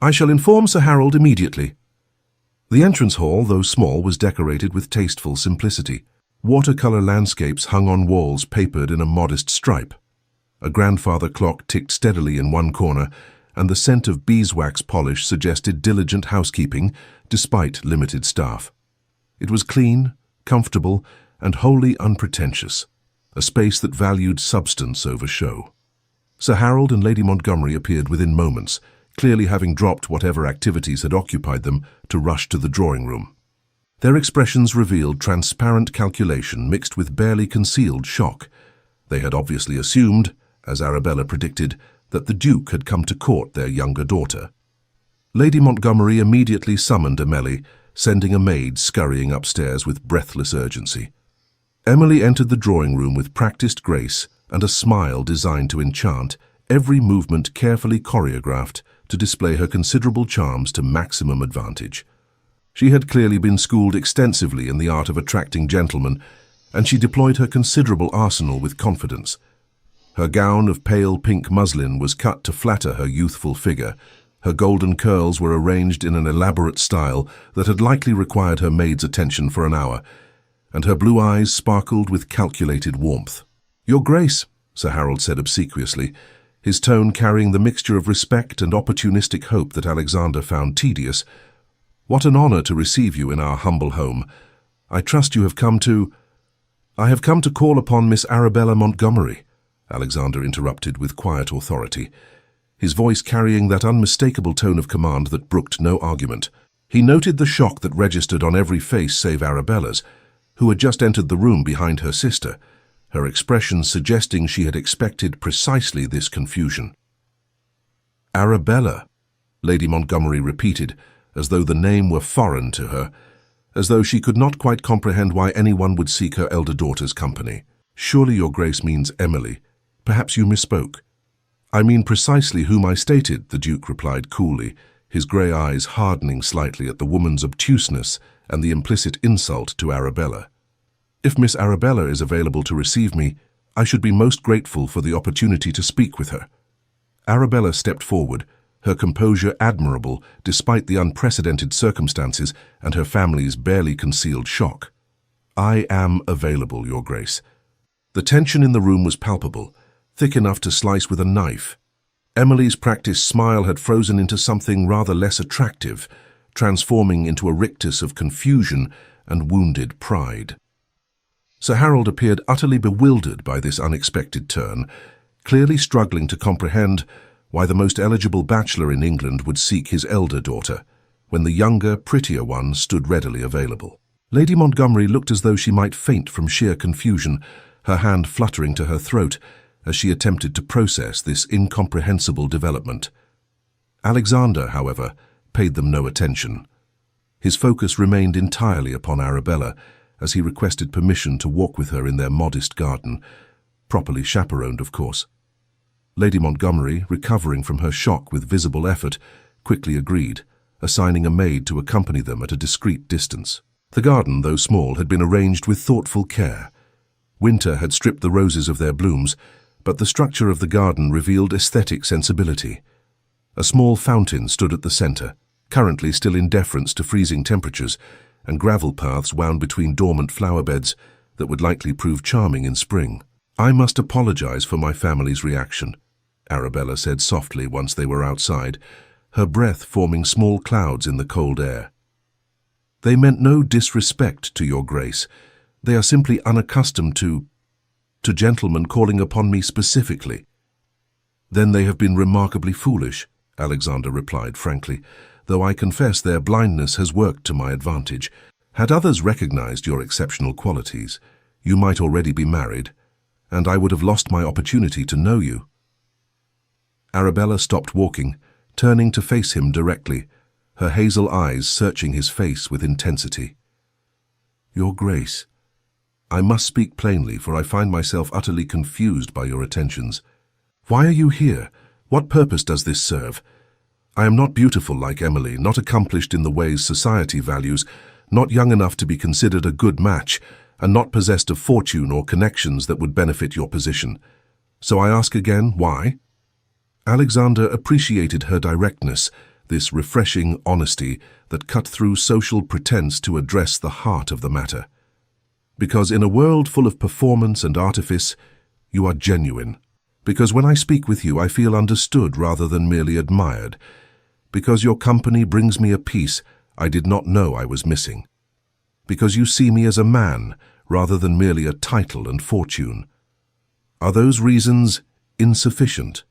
I shall inform Sir Harold immediately." The entrance hall, though small, was decorated with tasteful simplicity. Watercolor landscapes hung on walls papered in a modest stripe. A grandfather clock ticked steadily in one corner, and the scent of beeswax polish suggested diligent housekeeping despite limited staff. It was clean, comfortable, and wholly unpretentious, a space that valued substance over show. Sir Harold and Lady Montgomery appeared within moments, clearly having dropped whatever activities had occupied them to rush to the drawing room. Their expressions revealed transparent calculation mixed with barely concealed shock. They had obviously assumed, as Arabella predicted, that the Duke had come to court their younger daughter. Lady Montgomery immediately summoned Emily, sending a maid scurrying upstairs with breathless urgency. Emily entered the drawing room with practiced grace and a smile designed to enchant, every movement carefully choreographed to display her considerable charms to maximum advantage. She had clearly been schooled extensively in the art of attracting gentlemen, and she deployed her considerable arsenal with confidence. Her gown of pale pink muslin was cut to flatter her youthful figure. Her golden curls were arranged in an elaborate style that had likely required her maid's attention for an hour, and her blue eyes sparkled with calculated warmth. "Your Grace," Sir Harold said obsequiously, his tone carrying the mixture of respect and opportunistic hope that Alexander found tedious, "what an honor to receive you in our humble home. I trust you have come to—" "I have come to call upon Miss Arabella Montgomery," Alexander interrupted with quiet authority, his voice carrying that unmistakable tone of command that brooked no argument. He noted the shock that registered on every face save Arabella's, who had just entered the room behind her sister, her expression suggesting she had expected precisely this confusion. "Arabella," Lady Montgomery repeated, as though the name were foreign to her, as though she could not quite comprehend why anyone would seek her elder daughter's company. "Surely your Grace means Emily. Perhaps you misspoke." "I mean precisely whom I stated," the Duke replied coolly, his grey eyes hardening slightly at the woman's obtuseness and the implicit insult to Arabella. "If Miss Arabella is available to receive me, I should be most grateful for the opportunity to speak with her." Arabella stepped forward, her composure admirable despite the unprecedented circumstances and her family's barely concealed shock. "I am available, Your Grace." The tension in the room was palpable, thick enough to slice with a knife. Emily's practiced smile had frozen into something rather less attractive, transforming into a rictus of confusion and wounded pride. Sir Harold appeared utterly bewildered by this unexpected turn, clearly struggling to comprehend why the most eligible bachelor in England would seek his elder daughter, when the younger, prettier one stood readily available. Lady Montgomery looked as though she might faint from sheer confusion, her hand fluttering to her throat as she attempted to process this incomprehensible development. Alexander, however, paid them no attention. His focus remained entirely upon Arabella, as he requested permission to walk with her in their modest garden, properly chaperoned, of course. Lady Montgomery, recovering from her shock with visible effort, quickly agreed, assigning a maid to accompany them at a discreet distance. The garden, though small, had been arranged with thoughtful care. Winter had stripped the roses of their blooms, but the structure of the garden revealed aesthetic sensibility. A small fountain stood at the center, currently still in deference to freezing temperatures, and gravel paths wound between dormant flower beds that would likely prove charming in spring. "I must apologize for my family's reaction," Arabella said softly once they were outside, her breath forming small clouds in the cold air. "They meant no disrespect to your Grace. They are simply unaccustomed to gentlemen calling upon me specifically." "Then they have been remarkably foolish," Alexander replied frankly, "though I confess their blindness has worked to my advantage. Had others recognized your exceptional qualities, you might already be married, and I would have lost my opportunity to know you." Arabella stopped walking, turning to face him directly, her hazel eyes searching his face with intensity. "Your Grace, I must speak plainly, for I find myself utterly confused by your attentions. Why are you here? What purpose does this serve? I am not beautiful like Emily, not accomplished in the ways society values, not young enough to be considered a good match, and not possessed of fortune or connections that would benefit your position. So I ask again, why?" Alexander appreciated her directness, this refreshing honesty that cut through social pretense to address the heart of the matter. "Because in a world full of performance and artifice, you are genuine. Because when I speak with you, I feel understood rather than merely admired. Because your company brings me a peace I did not know I was missing. Because you see me as a man rather than merely a title and fortune. Are those reasons insufficient?"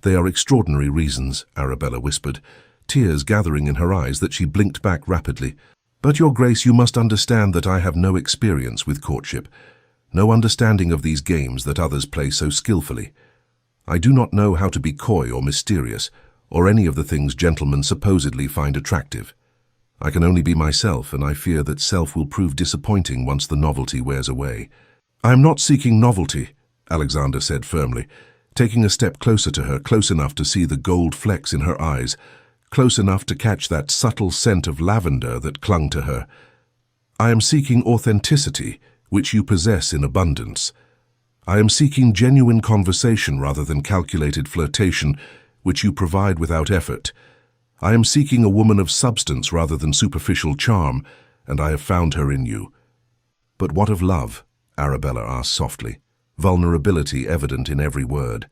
"They are extraordinary reasons," Arabella whispered, tears gathering in her eyes that she blinked back rapidly. "But, Your Grace, you must understand that I have no experience with courtship, no understanding of these games that others play so skillfully. I do not know how to be coy or mysterious, or any of the things gentlemen supposedly find attractive. I can only be myself, and I fear that self will prove disappointing once the novelty wears away. I am not seeking novelty, Alexander said firmly, taking a step closer to her, close enough to see the gold flecks in her eyes, close enough to catch that subtle scent of lavender that clung to her. I am seeking authenticity, which you possess in abundance. I am seeking genuine conversation rather than calculated flirtation, which you provide without effort. I am seeking a woman of substance rather than superficial charm, and I have found her in you. But what of love? Arabella asked softly, vulnerability evident in every word.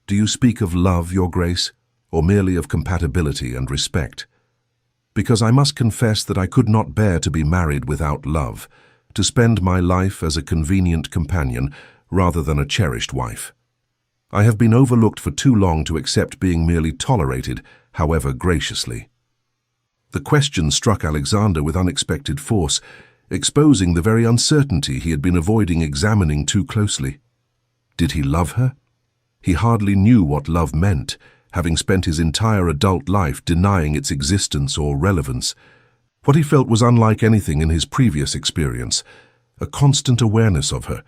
Do you speak of love, Your Grace, or merely of compatibility and respect? Because I must confess that I could not bear to be married without love, to spend my life as a convenient companion rather than a cherished wife. I have been overlooked for too long to accept being merely tolerated, however graciously. The question struck Alexander with unexpected force, exposing the very uncertainty he had been avoiding examining too closely. Did he love her? He hardly knew what love meant, having spent his entire adult life denying its existence or relevance. What he felt was unlike anything in his previous experience, a constant awareness of her,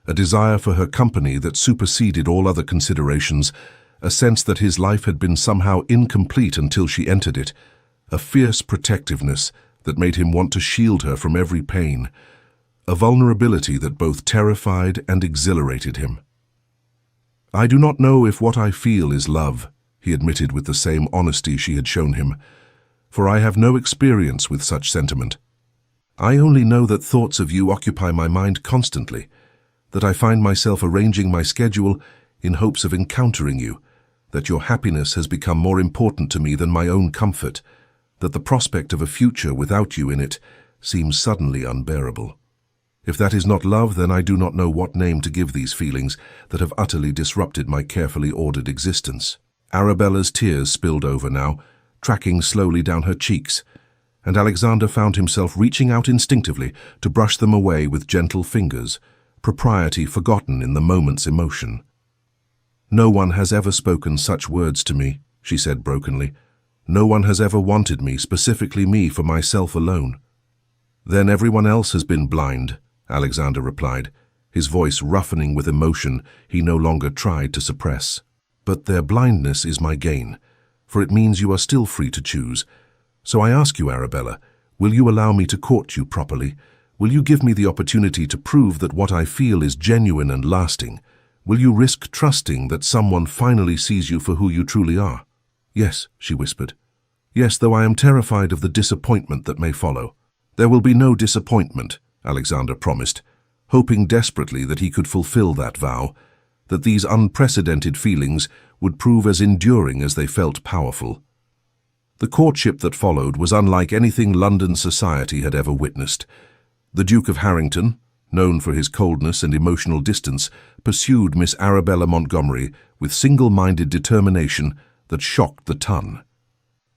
a desire for her company that superseded all other considerations, a sense that his life had been somehow incomplete until she entered it, a fierce protectiveness that made him want to shield her from every pain, a vulnerability that both terrified and exhilarated him. I do not know if what I feel is love, he admitted with the same honesty she had shown him, for I have no experience with such sentiment. I only know that thoughts of you occupy my mind constantly, that I find myself arranging my schedule in hopes of encountering you, that your happiness has become more important to me than my own comfort, that the prospect of a future without you in it seems suddenly unbearable. If that is not love, then I do not know what name to give these feelings that have utterly disrupted my carefully ordered existence. Arabella's tears spilled over now, tracking slowly down her cheeks, and Alexander found himself reaching out instinctively to brush them away with gentle fingers, propriety forgotten in the moment's emotion. No one has ever spoken such words to me, she said brokenly. No one has ever wanted me, specifically me, for myself alone. Then everyone else has been blind, Alexander replied, his voice roughening with emotion he no longer tried to suppress. But their blindness is my gain, for it means you are still free to choose. So I ask you, Arabella, will you allow me to court you properly? Will you give me the opportunity to prove that what I feel is genuine and lasting? Will you risk trusting that someone finally sees you for who you truly are? Yes, she whispered. Yes, though I am terrified of the disappointment that may follow. There will be no disappointment, Alexander promised, hoping desperately that he could fulfill that vow, that these unprecedented feelings would prove as enduring as they felt powerful. The courtship that followed was unlike anything London society had ever witnessed. The Duke of Harrington, known for his coldness and emotional distance, pursued Miss Arabella Montgomery with single-minded determination that shocked the ton.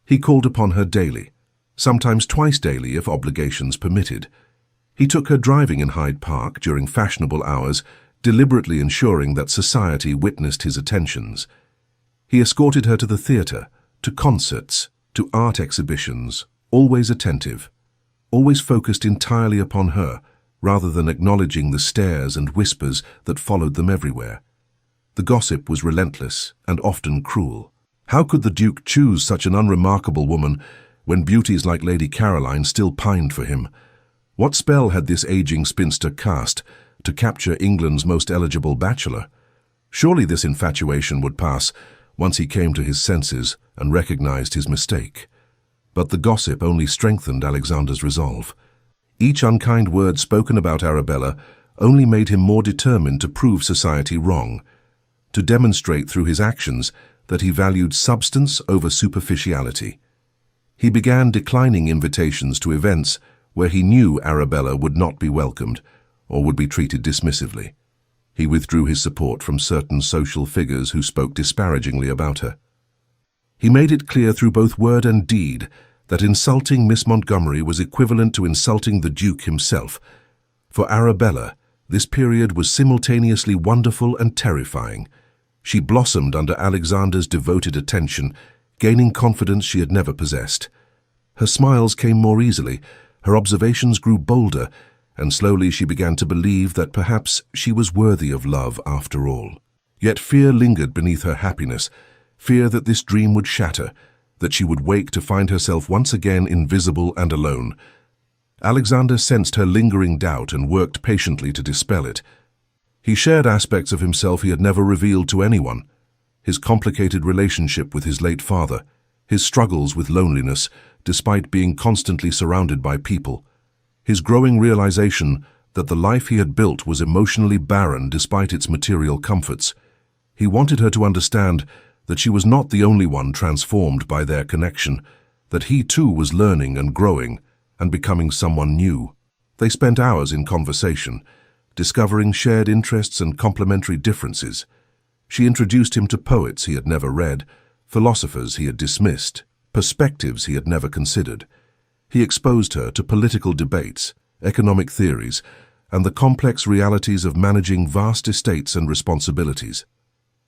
He called upon her daily, sometimes twice daily if obligations permitted. He took her driving in Hyde Park during fashionable hours, deliberately ensuring that society witnessed his attentions. He escorted her to the theatre, to concerts, to art exhibitions, always attentive, always focused entirely upon her, rather than acknowledging the stares and whispers that followed them everywhere. The gossip was relentless and often cruel. How could the Duke choose such an unremarkable woman when beauties like Lady Caroline still pined for him? What spell had this aging spinster cast to capture England's most eligible bachelor? Surely this infatuation would pass once he came to his senses and recognized his mistake. But the gossip only strengthened Alexander's resolve. Each unkind word spoken about Arabella only made him more determined to prove society wrong, to demonstrate through his actions that he valued substance over superficiality. He began declining invitations to events where he knew Arabella would not be welcomed or would be treated dismissively. He withdrew his support from certain social figures who spoke disparagingly about her. He made it clear through both word and deed that insulting Miss Montgomery was equivalent to insulting the Duke himself. For Arabella, this period was simultaneously wonderful and terrifying. She blossomed under Alexander's devoted attention, gaining confidence she had never possessed. Her smiles came more easily, her observations grew bolder, and slowly she began to believe that perhaps she was worthy of love after all. Yet fear lingered beneath her happiness, fear that this dream would shatter, that she would wake to find herself once again invisible and alone. Alexander sensed her lingering doubt and worked patiently to dispel it. He shared aspects of himself he had never revealed to anyone: his complicated relationship with his late father, his struggles with loneliness despite being constantly surrounded by people, his growing realization that the life he had built was emotionally barren despite its material comforts. He wanted her to understand that she was not the only one transformed by their connection, that he too was learning and growing and becoming someone new. They spent hours in conversation, discovering shared interests and complementary differences. She introduced him to poets he had never read, philosophers he had dismissed, perspectives he had never considered. He exposed her to political debates, economic theories, and the complex realities of managing vast estates and responsibilities.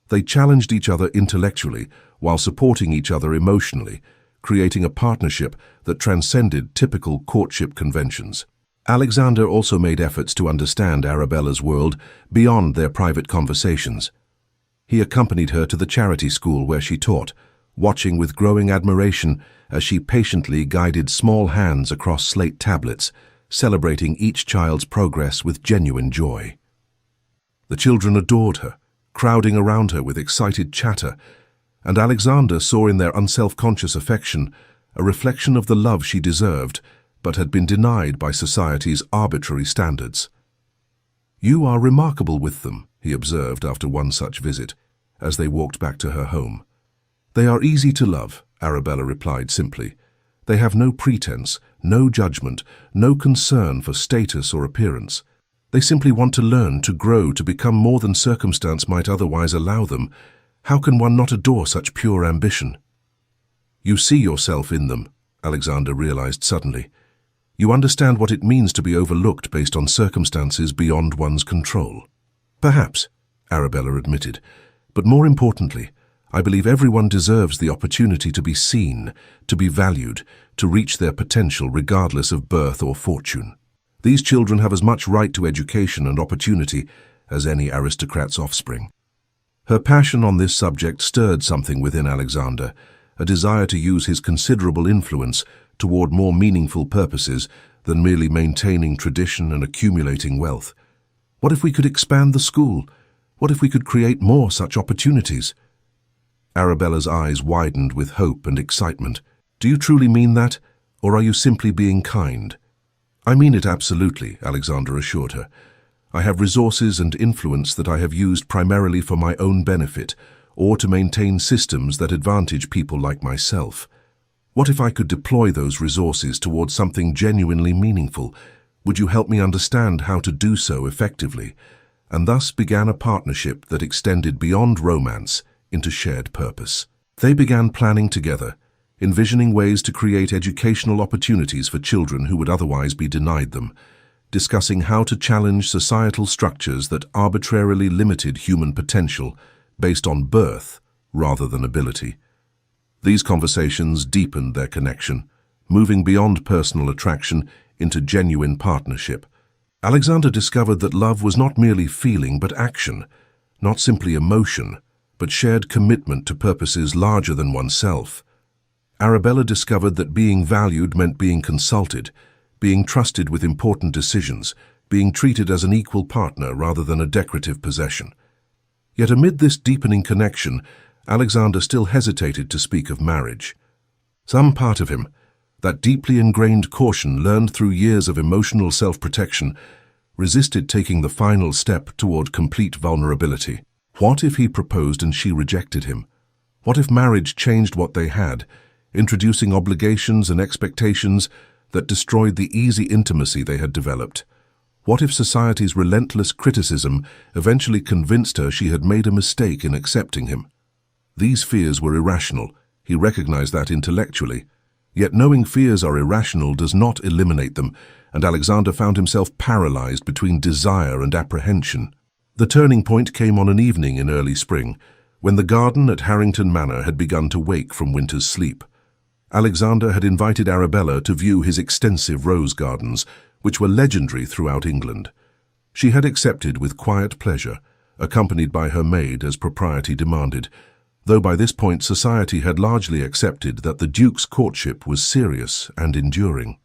They challenged each other intellectually while supporting each other emotionally, creating a partnership that transcended typical courtship conventions. Alexander also made efforts to understand Arabella's world beyond their private conversations. He accompanied her to the charity school where she taught, watching with growing admiration as she patiently guided small hands across slate tablets, celebrating each child's progress with genuine joy. The children adored her, crowding around her with excited chatter, and Alexander saw in their unself-conscious affection a reflection of the love she deserved but had been denied by society's arbitrary standards. "You are remarkable with them," he observed after one such visit, as they walked back to her home. "They are easy to love," Arabella replied simply. "They have no pretense, no judgment, no concern for status or appearance. They simply want to learn, to grow, to become more than circumstance might otherwise allow them. How can one not adore such pure ambition?" "You see yourself in them," Alexander realized suddenly. "You understand what it means to be overlooked based on circumstances beyond one's control." "Perhaps," Arabella admitted, "but more importantly, I believe everyone deserves the opportunity to be seen, to be valued, to reach their potential regardless of birth or fortune. These children have as much right to education and opportunity as any aristocrat's offspring." Her passion on this subject stirred something within Alexander, a desire to use his considerable influence toward more meaningful purposes than merely maintaining tradition and accumulating wealth. What if we could expand the school? What if we could create more such opportunities? Arabella's eyes widened with hope and excitement. "Do you truly mean that, or are you simply being kind?" "I mean it absolutely," Alexander assured her. "I have resources and influence that I have used primarily for my own benefit, or to maintain systems that advantage people like myself. What if I could deploy those resources towards something genuinely meaningful? Would you help me understand how to do so effectively?" And thus began a partnership that extended beyond romance into shared purpose. They began planning together, envisioning ways to create educational opportunities for children who would otherwise be denied them, discussing how to challenge societal structures that arbitrarily limited human potential based on birth rather than ability. These conversations deepened their connection, moving beyond personal attraction into genuine partnership. Alexander discovered that love was not merely feeling but action, not simply emotion, but shared commitment to purposes larger than oneself. Arabella discovered that being valued meant being consulted, being trusted with important decisions, being treated as an equal partner rather than a decorative possession. Yet amid this deepening connection, Alexander still hesitated to speak of marriage. Some part of him, that deeply ingrained caution learned through years of emotional self-protection, resisted taking the final step toward complete vulnerability. What if he proposed and she rejected him? What if marriage changed what they had, introducing obligations and expectations that destroyed the easy intimacy they had developed? What if society's relentless criticism eventually convinced her she had made a mistake in accepting him? These fears were irrational. He recognized that intellectually. Yet knowing fears are irrational does not eliminate them, and Alexander found himself paralyzed between desire and apprehension. The turning point came on an evening in early spring, When the garden at Harrington Manor had begun to wake from winter's sleep, Alexander had invited Arabella to view his extensive rose gardens, which were legendary throughout England. She had accepted with quiet pleasure, accompanied by her maid as propriety demanded, though by this point society had largely accepted that the Duke's courtship was serious and enduring.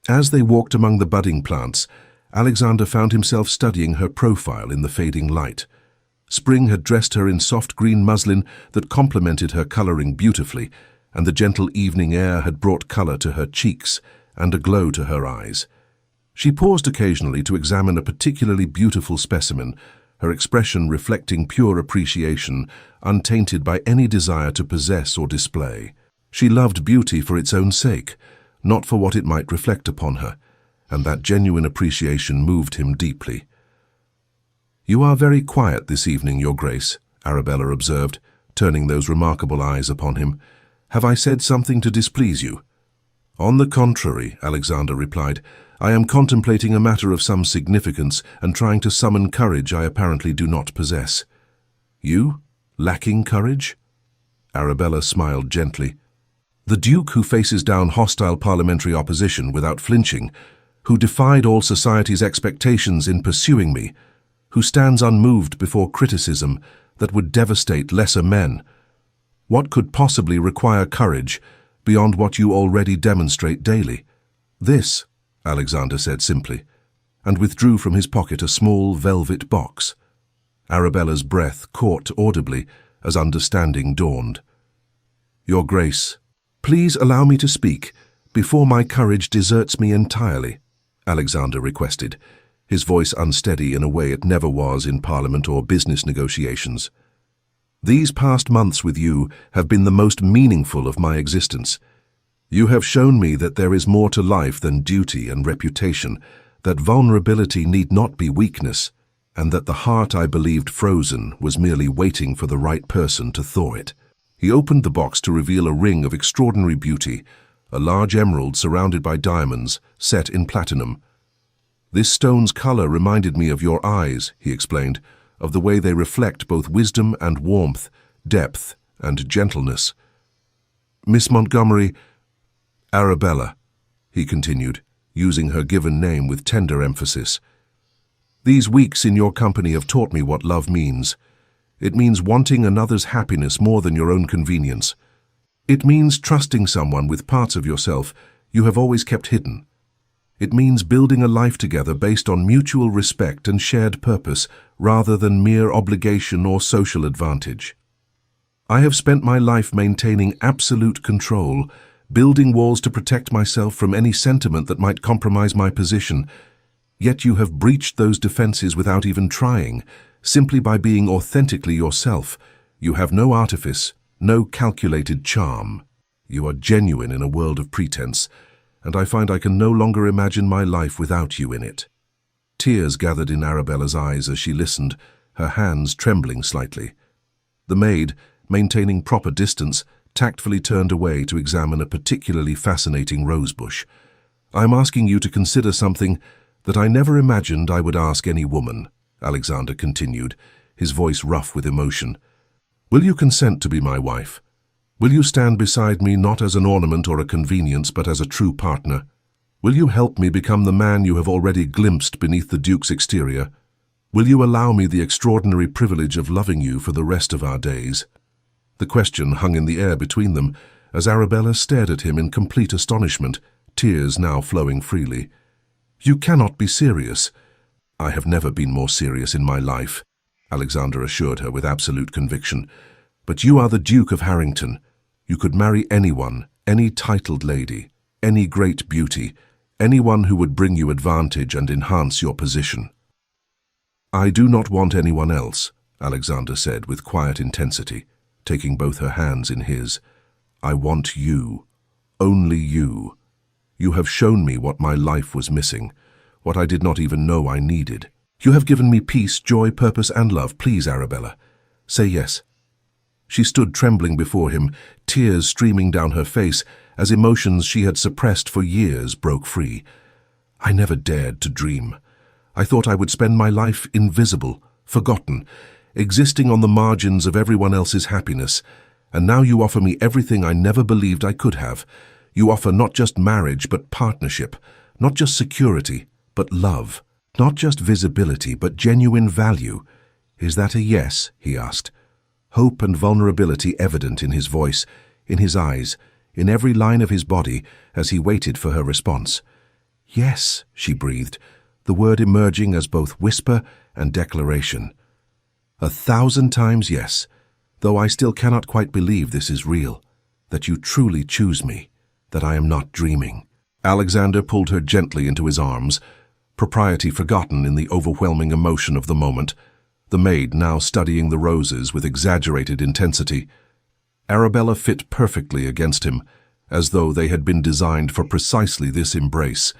As they walked among the budding plants, Alexander found himself studying her profile in the fading light. Spring had dressed her in soft green muslin that complemented her coloring beautifully, and the gentle evening air had brought color to her cheeks and a glow to her eyes. She paused occasionally to examine a particularly beautiful specimen, her expression reflecting pure appreciation, untainted by any desire to possess or display. She loved beauty for its own sake, not for what it might reflect upon her, and that genuine appreciation moved him deeply. "You are very quiet this evening, Your Grace," Arabella observed, turning those remarkable eyes upon him. "Have I said something to displease you?" "On the contrary," Alexander replied, "I am contemplating a matter of some significance and trying to summon courage I apparently do not possess." "You? Lacking courage?" Arabella smiled gently. "The Duke who faces down hostile parliamentary opposition without flinching, who defied all society's expectations in pursuing me, who stands unmoved before criticism that would devastate lesser men. What could possibly require courage beyond what you already demonstrate daily?" "This," Alexander said simply, and withdrew from his pocket a small velvet box. Arabella's breath caught audibly as understanding dawned. "Your Grace, please allow me to speak before my courage deserts me entirely," Alexander requested, his voice unsteady in a way it never was in Parliament or business negotiations. "These past months with you have been the most meaningful of my existence. You have shown me that there is more to life than duty and reputation, that vulnerability need not be weakness, and that the heart I believed frozen was merely waiting for the right person to thaw it." He opened the box to reveal a ring of extraordinary beauty, a large emerald surrounded by diamonds, set in platinum. "This stone's color reminded me of your eyes," he explained, "of the way they reflect both wisdom and warmth, depth and gentleness." "Miss Montgomery—" "Arabella," he continued, using her given name with tender emphasis. "These weeks in your company have taught me what love means. It means wanting another's happiness more than your own convenience. It means trusting someone with parts of yourself you have always kept hidden. It means building a life together based on mutual respect and shared purpose rather than mere obligation or social advantage. I have spent my life maintaining absolute control, building walls to protect myself from any sentiment that might compromise my position. Yet you have breached those defenses without even trying, simply by being authentically yourself. You have no artifice, no calculated charm. You are genuine in a world of pretense, and I find I can no longer imagine my life without you in it." Tears gathered in Arabella's eyes as she listened, her hands trembling slightly. The maid, maintaining proper distance, tactfully turned away to examine a particularly fascinating rosebush. "I am asking you to consider something that I never imagined I would ask any woman," Alexander continued, his voice rough with emotion. "Will you consent to be my wife? Will you stand beside me not as an ornament or a convenience, but as a true partner? Will you help me become the man you have already glimpsed beneath the Duke's exterior? Will you allow me the extraordinary privilege of loving you for the rest of our days?" The question hung in the air between them as Arabella stared at him in complete astonishment, tears now flowing freely. "You cannot be serious." "I have never been more serious in my life," Alexander assured her with absolute conviction. "But you are the Duke of Harrington. You could marry anyone, any titled lady, any great beauty, anyone who would bring you advantage and enhance your position." "I do not want anyone else," Alexander said with quiet intensity, taking both her hands in his. "I want you, only you. You have shown me what my life was missing, what I did not even know I needed. You have given me peace, joy, purpose, and love. Please, Arabella, say yes." She stood trembling before him, tears streaming down her face as emotions she had suppressed for years broke free. "I never dared to dream. I thought I would spend my life invisible, forgotten. existing on the margins of everyone else's happiness, and now you offer me everything I never believed I could have. You offer not just marriage, but partnership, not just security, but love, not just visibility, but genuine value. Is that a yes? He asked, hope and vulnerability evident in his voice, in his eyes, in every line of his body as he waited for her response. Yes, she breathed, the word emerging as both whisper and declaration. 1,000 times yes, though I still cannot quite believe this is real, that you truly choose me, that I am not dreaming. Alexander pulled her gently into his arms, propriety forgotten in the overwhelming emotion of the moment, the maid now studying the roses with exaggerated intensity. Arabella fit perfectly against him, as though they had been designed for precisely this embrace.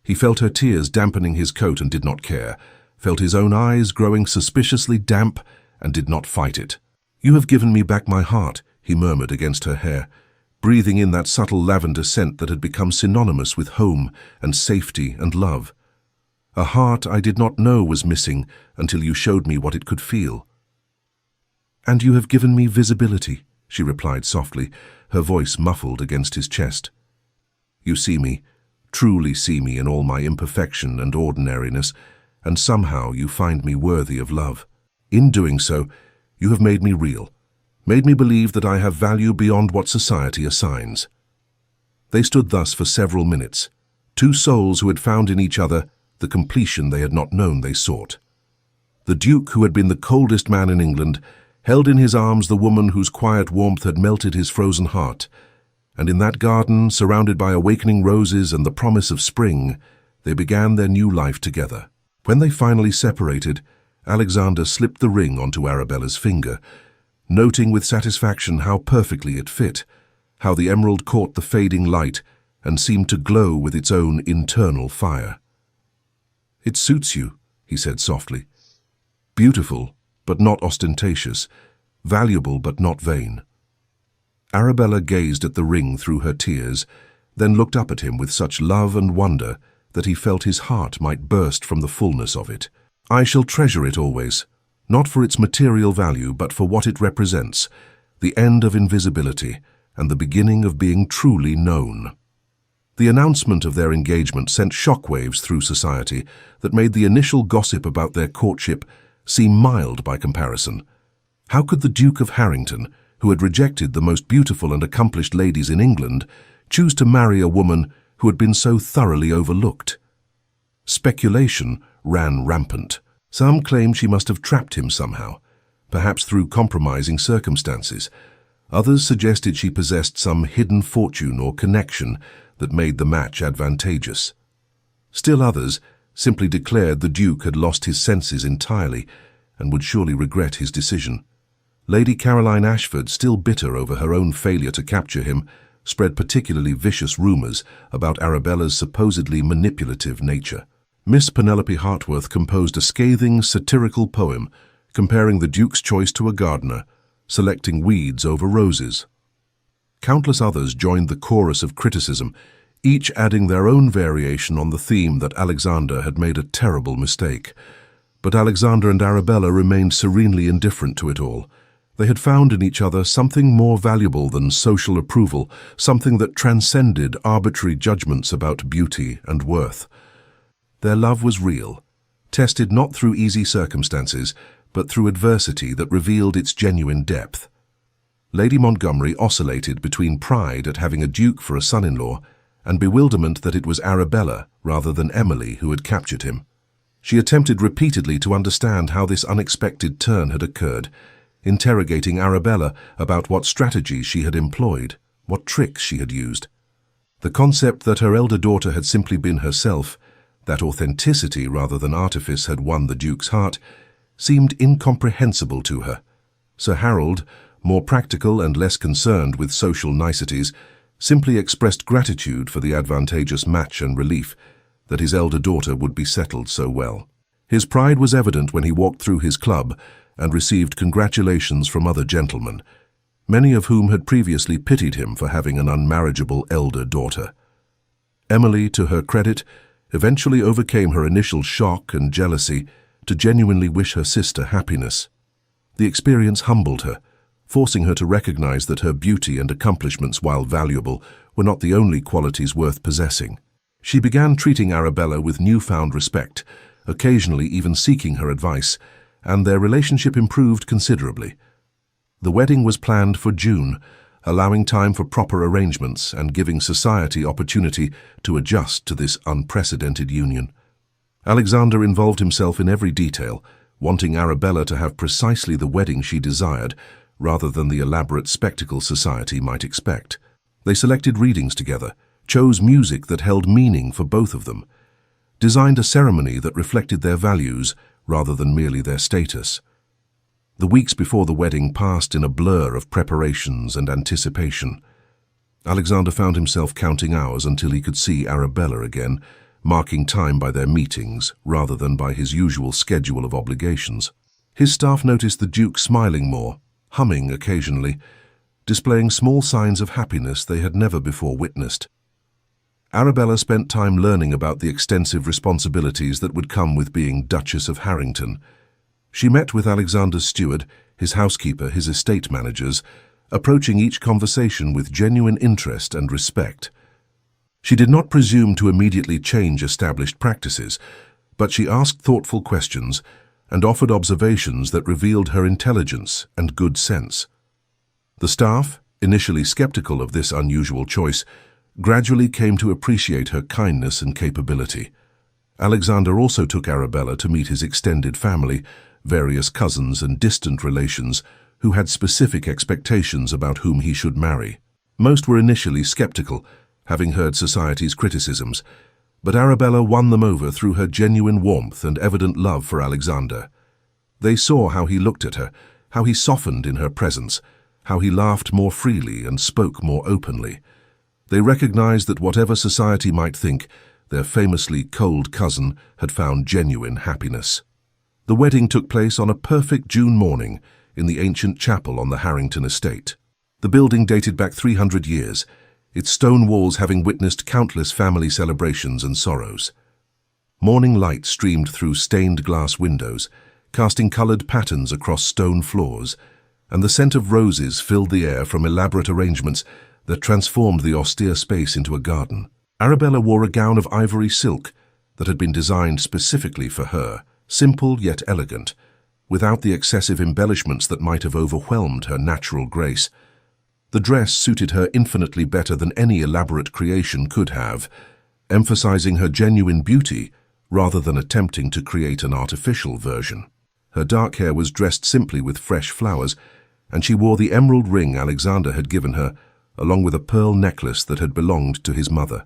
He felt her tears dampening his coat and did not care, felt his own eyes growing suspiciously damp and did not fight it. You have given me back my heart, he murmured against her hair, breathing in that subtle lavender scent that had become synonymous with home and safety and love. A heart I did not know was missing until you showed me what it could feel. And you have given me visibility, she replied softly, her voice muffled against his chest. You see me, truly see me in all my imperfection and ordinariness, and somehow you find me worthy of love. In doing so, you have made me real, made me believe that I have value beyond what society assigns. They stood thus for several minutes, two souls who had found in each other the completion they had not known they sought. The Duke, who had been the coldest man in England, held in his arms the woman whose quiet warmth had melted his frozen heart, and in that garden, surrounded by awakening roses and the promise of spring, they began their new life together. When they finally separated, Alexander slipped the ring onto Arabella's finger, noting with satisfaction how perfectly it fit, how the emerald caught the fading light and seemed to glow with its own internal fire. It suits you, he said softly. Beautiful, but not ostentatious, valuable but not vain. Arabella gazed at the ring through her tears, then looked up at him with such love and wonder that he felt his heart might burst from the fullness of it. I shall treasure it always, not for its material value, but for what it represents, the end of invisibility and the beginning of being truly known. The announcement of their engagement sent shockwaves through society that made the initial gossip about their courtship seem mild by comparison. How could the Duke of Harrington, who had rejected the most beautiful and accomplished ladies in England, choose to marry a woman who had been so thoroughly overlooked? Speculation ran rampant. Some claimed she must have trapped him somehow, perhaps through compromising circumstances. Others suggested she possessed some hidden fortune or connection that made the match advantageous. Still others simply declared the Duke had lost his senses entirely and would surely regret his decision. Lady Caroline Ashford, still bitter over her own failure to capture him, spread particularly vicious rumours about Arabella's supposedly manipulative nature. Miss Penelope Hartworth composed a scathing, satirical poem comparing the Duke's choice to a gardener, selecting weeds over roses. Countless others joined the chorus of criticism, each adding their own variation on the theme that Alexander had made a terrible mistake. But Alexander and Arabella remained serenely indifferent to it all. They had found in each other something more valuable than social approval, something that transcended arbitrary judgments about beauty and worth. Their love was real, tested not through easy circumstances, but through adversity that revealed its genuine depth. Lady Montgomery oscillated between pride at having a duke for a son-in-law and bewilderment that it was Arabella rather than Emily who had captured him. She attempted repeatedly to understand how this unexpected turn had occurred, interrogating Arabella about what strategies she had employed, what tricks she had used. The concept that her elder daughter had simply been herself, that authenticity rather than artifice had won the Duke's heart, seemed incomprehensible to her. Sir Harold, more practical and less concerned with social niceties, simply expressed gratitude for the advantageous match and relief that his elder daughter would be settled so well. His pride was evident when he walked through his club and received congratulations from other gentlemen, many of whom had previously pitied him for having an unmarriageable elder daughter. Emily, to her credit, eventually overcame her initial shock and jealousy to genuinely wish her sister happiness. The experience humbled her, forcing her to recognize that her beauty and accomplishments, while valuable, were not the only qualities worth possessing. She began treating Arabella with newfound respect, occasionally even seeking her advice, and their relationship improved considerably. The wedding was planned for June, allowing time for proper arrangements and giving society opportunity to adjust to this unprecedented union. Alexander involved himself in every detail, wanting Arabella to have precisely the wedding she desired, rather than the elaborate spectacle society might expect. They selected readings together, chose music that held meaning for both of them, designed a ceremony that reflected their values rather than merely their status. The weeks before the wedding passed in a blur of preparations and anticipation. Alexander found himself counting hours until he could see Arabella again, marking time by their meetings rather than by his usual schedule of obligations. His staff noticed the Duke smiling more, humming occasionally, displaying small signs of happiness they had never before witnessed. Arabella spent time learning about the extensive responsibilities that would come with being Duchess of Harrington. She met with Alexander's steward, his housekeeper, his estate managers, approaching each conversation with genuine interest and respect. She did not presume to immediately change established practices, but she asked thoughtful questions and offered observations that revealed her intelligence and good sense. The staff, initially skeptical of this unusual choice, gradually came to appreciate her kindness and capability. Alexander also took Arabella to meet his extended family, various cousins and distant relations who had specific expectations about whom he should marry. Most were initially skeptical, having heard society's criticisms, but Arabella won them over through her genuine warmth and evident love for Alexander. They saw how he looked at her, how he softened in her presence, how he laughed more freely and spoke more openly. They recognized that whatever society might think, their famously cold cousin had found genuine happiness. The wedding took place on a perfect June morning in the ancient chapel on the Harrington estate. The building dated back 300 years, its stone walls having witnessed countless family celebrations and sorrows. Morning light streamed through stained glass windows, casting colored patterns across stone floors, and the scent of roses filled the air from elaborate arrangements that transformed the austere space into a garden. Arabella wore a gown of ivory silk that had been designed specifically for her, simple yet elegant, without the excessive embellishments that might have overwhelmed her natural grace. The dress suited her infinitely better than any elaborate creation could have, emphasizing her genuine beauty rather than attempting to create an artificial version. Her dark hair was dressed simply with fresh flowers, and she wore the emerald ring Alexander had given her, along with a pearl necklace that had belonged to his mother.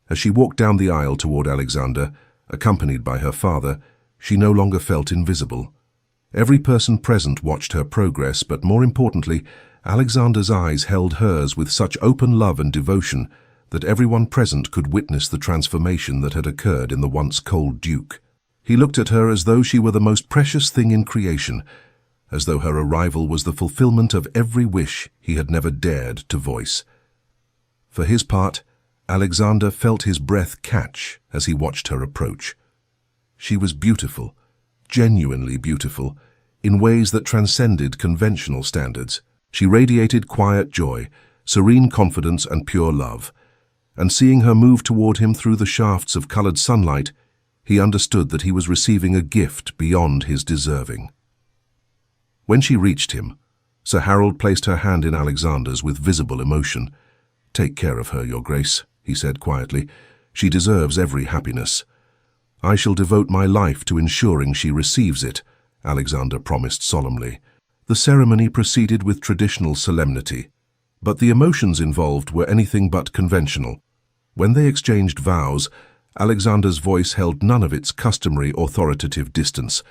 As she walked down the aisle toward Alexander, accompanied by her father, she no longer felt invisible. Every person present watched her progress, but more importantly, Alexander's eyes held hers with such open love and devotion that everyone present could witness the transformation that had occurred in the once cold Duke. He looked at her as though she were the most precious thing in creation, as though her arrival was the fulfillment of every wish he had never dared to voice. For his part, Alexander felt his breath catch as he watched her approach. She was beautiful, genuinely beautiful, in ways that transcended conventional standards. She radiated quiet joy, serene confidence, and pure love. And seeing her move toward him through the shafts of colored sunlight, he understood that he was receiving a gift beyond his deserving. When she reached him, Sir Harold placed her hand in Alexander's with visible emotion. "Take care of her, Your Grace," he said quietly. "She deserves every happiness." "I shall devote my life to ensuring she receives it," Alexander promised solemnly. The ceremony proceeded with traditional solemnity, but the emotions involved were anything but conventional. When they exchanged vows, Alexander's voice held none of its customary authoritative distance.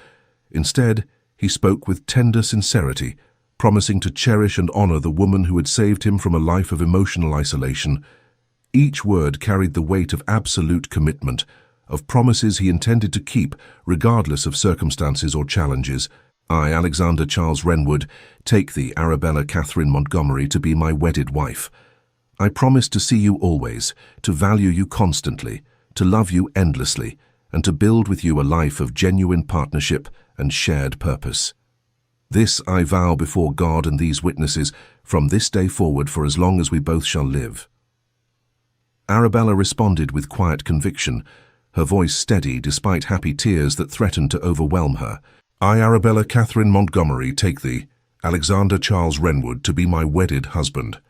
Instead, he spoke with tender sincerity, promising to cherish and honor the woman who had saved him from a life of emotional isolation. Each word carried the weight of absolute commitment, of promises he intended to keep regardless of circumstances or challenges. "I, Alexander Charles Wrenwood, take thee, Arabella Catherine Montgomery, to be my wedded wife. I promise to see you always, to value you constantly, to love you endlessly, and to build with you a life of genuine partnership and shared purpose." This I vow before God and these witnesses, from this day forward for as long as we both shall live." Arabella responded with quiet conviction, her voice steady despite happy tears that threatened to overwhelm her. "I, Arabella Catherine Montgomery, take thee, Alexander Charles Wrenwood, to be my wedded husband.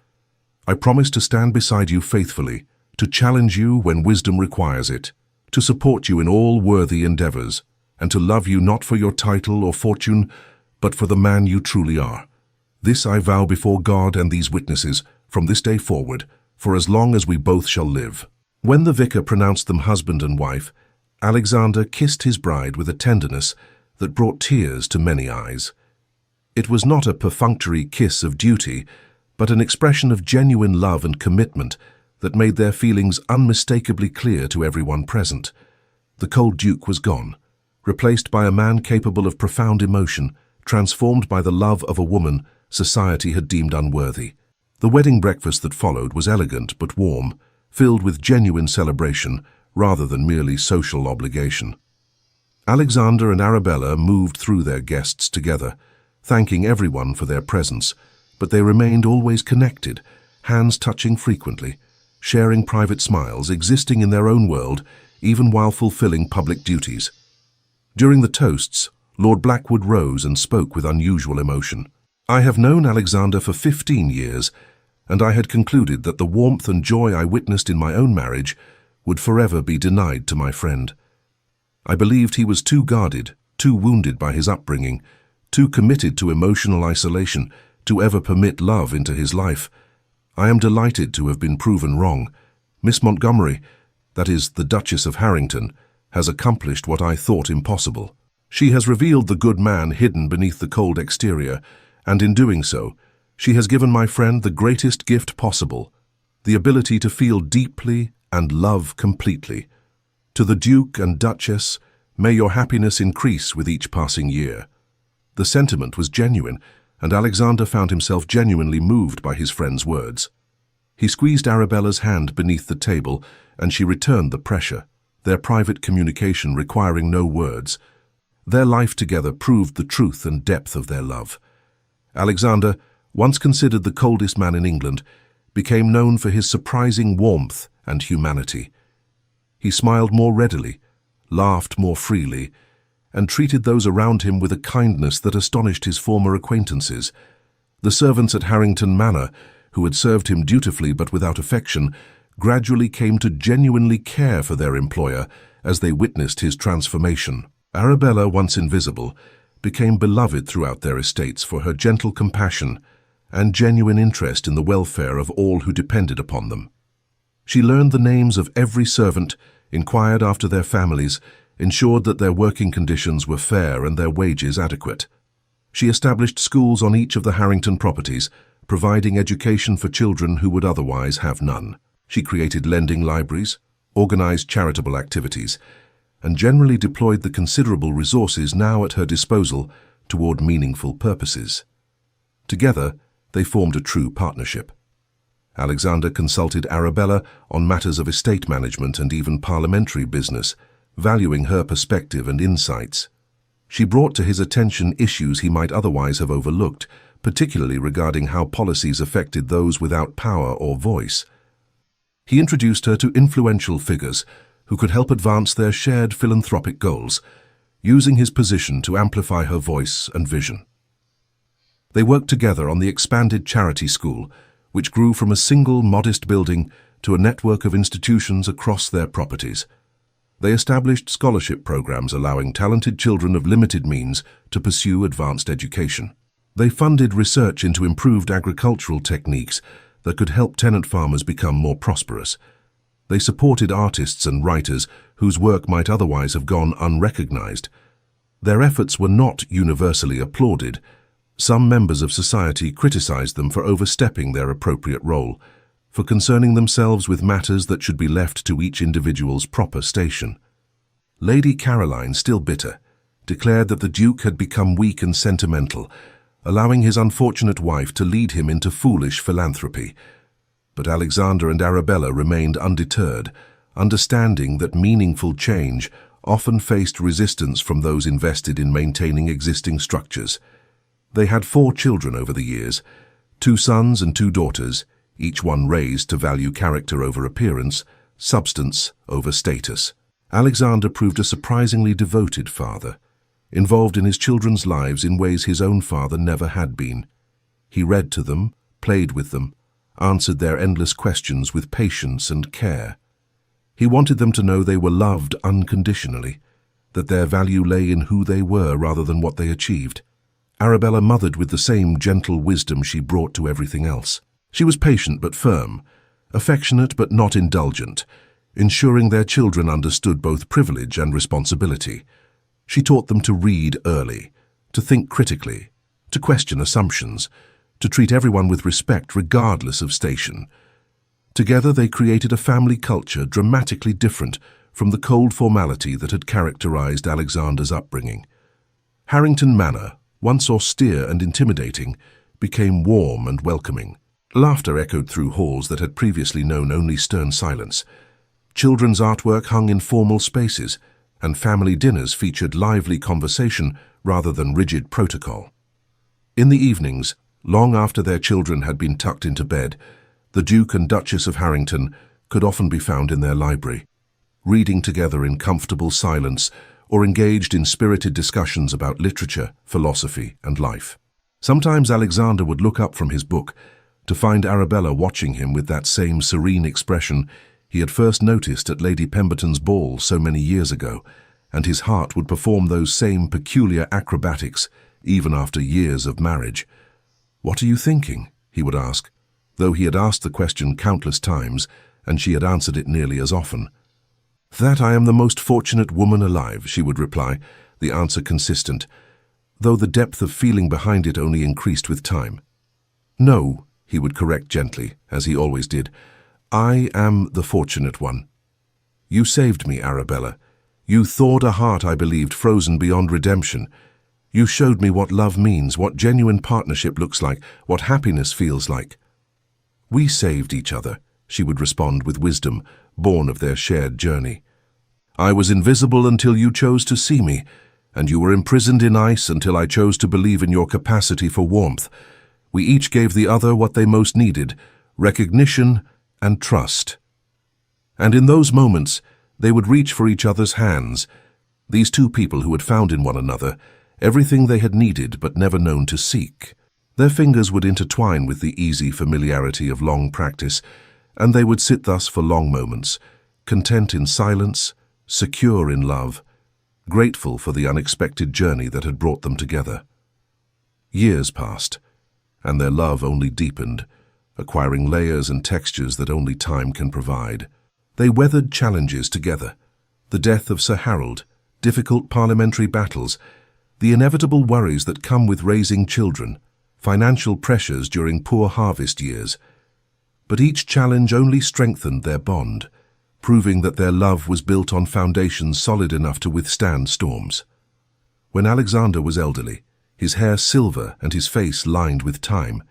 I promise to stand beside you faithfully, to challenge you when wisdom requires it, to support you in all worthy endeavors, and to love you not for your title or fortune, but for the man you truly are. This I vow before God and these witnesses, from this day forward, for as long as we both shall live." When the vicar pronounced them husband and wife, Alexander kissed his bride with a tenderness that brought tears to many eyes. It was not a perfunctory kiss of duty, but an expression of genuine love and commitment that made their feelings unmistakably clear to everyone present. The cold duke was gone, replaced by a man capable of profound emotion, transformed by the love of a woman society had deemed unworthy. The wedding breakfast that followed was elegant but warm, filled with genuine celebration rather than merely social obligation. Alexander and Arabella moved through their guests together, thanking everyone for their presence, but they remained always connected, hands touching frequently, sharing private smiles, existing in their own world, even while fulfilling public duties. During the toasts, Lord Blackwood rose and spoke with unusual emotion. "I have known Alexander for 15 years, and I had concluded that the warmth and joy I witnessed in my own marriage would forever be denied to my friend. I believed he was too guarded, too wounded by his upbringing, too committed to emotional isolation to ever permit love into his life. I am delighted to have been proven wrong. Miss Montgomery, that is, the Duchess of Harrington, has accomplished what I thought impossible. She has revealed the good man hidden beneath the cold exterior, and in doing so, she has given my friend the greatest gift possible, the ability to feel deeply and love completely. To the Duke and Duchess, may your happiness increase with each passing year." The sentiment was genuine, and Alexander found himself genuinely moved by his friend's words. He squeezed Arabella's hand beneath the table, and she returned the pressure, their private communication requiring no words. Their life together proved the truth and depth of their love. Alexander, once considered the coldest man in England, became known for his surprising warmth and humanity. He smiled more readily, laughed more freely, and treated those around him with a kindness that astonished his former acquaintances. The servants at Harrington Manor, who had served him dutifully but without affection, gradually came to genuinely care for their employer as they witnessed his transformation. Arabella, once invisible, became beloved throughout their estates for her gentle compassion and genuine interest in the welfare of all who depended upon them. She learned the names of every servant, inquired after their families, ensured that their working conditions were fair and their wages adequate. She established schools on each of the Harrington properties, providing education for children who would otherwise have none. She created lending libraries, organized charitable activities, and generally deployed the considerable resources now at her disposal toward meaningful purposes. Together, they formed a true partnership. Alexander consulted Arabella on matters of estate management and even parliamentary business, valuing her perspective and insights. She brought to his attention issues he might otherwise have overlooked, particularly regarding how policies affected those without power or voice. He introduced her to influential figures who could help advance their shared philanthropic goals, using his position to amplify her voice and vision. They worked together on the expanded charity school, which grew from a single modest building to a network of institutions across their properties. They established scholarship programs allowing talented children of limited means to pursue advanced education. They funded research into improved agricultural techniques that could help tenant farmers become more prosperous. They supported artists and writers whose work might otherwise have gone unrecognized. Their efforts were not universally applauded. Some members of society criticized them for overstepping their appropriate role, for concerning themselves with matters that should be left to each individual's proper station. Lady Caroline, still bitter, declared that the Duke had become weak and sentimental, allowing his unfortunate wife to lead him into foolish philanthropy. But Alexander and Arabella remained undeterred, understanding that meaningful change often faced resistance from those invested in maintaining existing structures. They had 4 children over the years, 2 sons and 2 daughters, each one raised to value character over appearance, substance over status. Alexander proved a surprisingly devoted father, involved in his children's lives in ways his own father never had been. He read to them, played with them, answered their endless questions with patience and care. He wanted them to know they were loved unconditionally, that their value lay in who they were rather than what they achieved. Arabella mothered with the same gentle wisdom she brought to everything else. She was patient but firm, affectionate but not indulgent, ensuring their children understood both privilege and responsibility. She taught them to read early, to think critically, to question assumptions, to treat everyone with respect regardless of station. Together they created a family culture dramatically different from the cold formality that had characterized Alexander's upbringing. Harrington Manor, once austere and intimidating, became warm and welcoming. Laughter echoed through halls that had previously known only stern silence. Children's artwork hung in formal spaces, and family dinners featured lively conversation rather than rigid protocol. In the evenings, long after their children had been tucked into bed, the Duke and Duchess of Harrington could often be found in their library, reading together in comfortable silence or engaged in spirited discussions about literature, philosophy, and life. Sometimes Alexander would look up from his book to find Arabella watching him with that same serene expression he had first noticed at Lady Pemberton's ball so many years ago, and his heart would perform those same peculiar acrobatics even after years of marriage. "What are you thinking?" he would ask, though he had asked the question countless times, and she had answered it nearly as often. "That I am the most fortunate woman alive," she would reply, the answer consistent, though the depth of feeling behind it only increased with time. "No," he would correct gently, as he always did, "I am the fortunate one. You saved me, Arabella. You thawed a heart I believed frozen beyond redemption. You showed me what love means, what genuine partnership looks like, what happiness feels like." "We saved each other," she would respond with wisdom, born of their shared journey. "I was invisible until you chose to see me, and you were imprisoned in ice until I chose to believe in your capacity for warmth. We each gave the other what they most needed, recognition and trust. And in those moments, they would reach for each other's hands, these two people who had found in one another everything they had needed but never known to seek. Their fingers would intertwine with the easy familiarity of long practice, and they would sit thus for long moments, content in silence, secure in love, grateful for the unexpected journey that had brought them together. Years passed, and their love only deepened, acquiring layers and textures that only time can provide. They weathered challenges together, the death of Sir Harold, difficult parliamentary battles, the inevitable worries that come with raising children, financial pressures during poor harvest years. But each challenge only strengthened their bond, proving that their love was built on foundations solid enough to withstand storms. When Alexander was elderly, his hair silver and his face lined with time,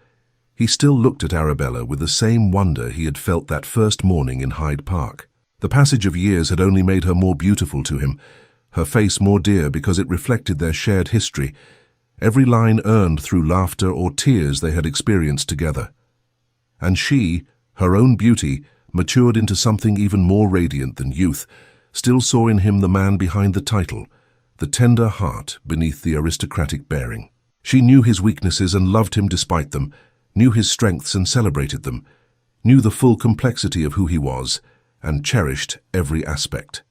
he still looked at Arabella with the same wonder he had felt that first morning in Hyde Park. The passage of years had only made her more beautiful to him, her face more dear because it reflected their shared history, every line earned through laughter or tears they had experienced together. And she, her own beauty, matured into something even more radiant than youth, still saw in him the man behind the title, the tender heart beneath the aristocratic bearing. She knew his weaknesses and loved him despite them, knew his strengths and celebrated them, knew the full complexity of who he was, and cherished every aspect.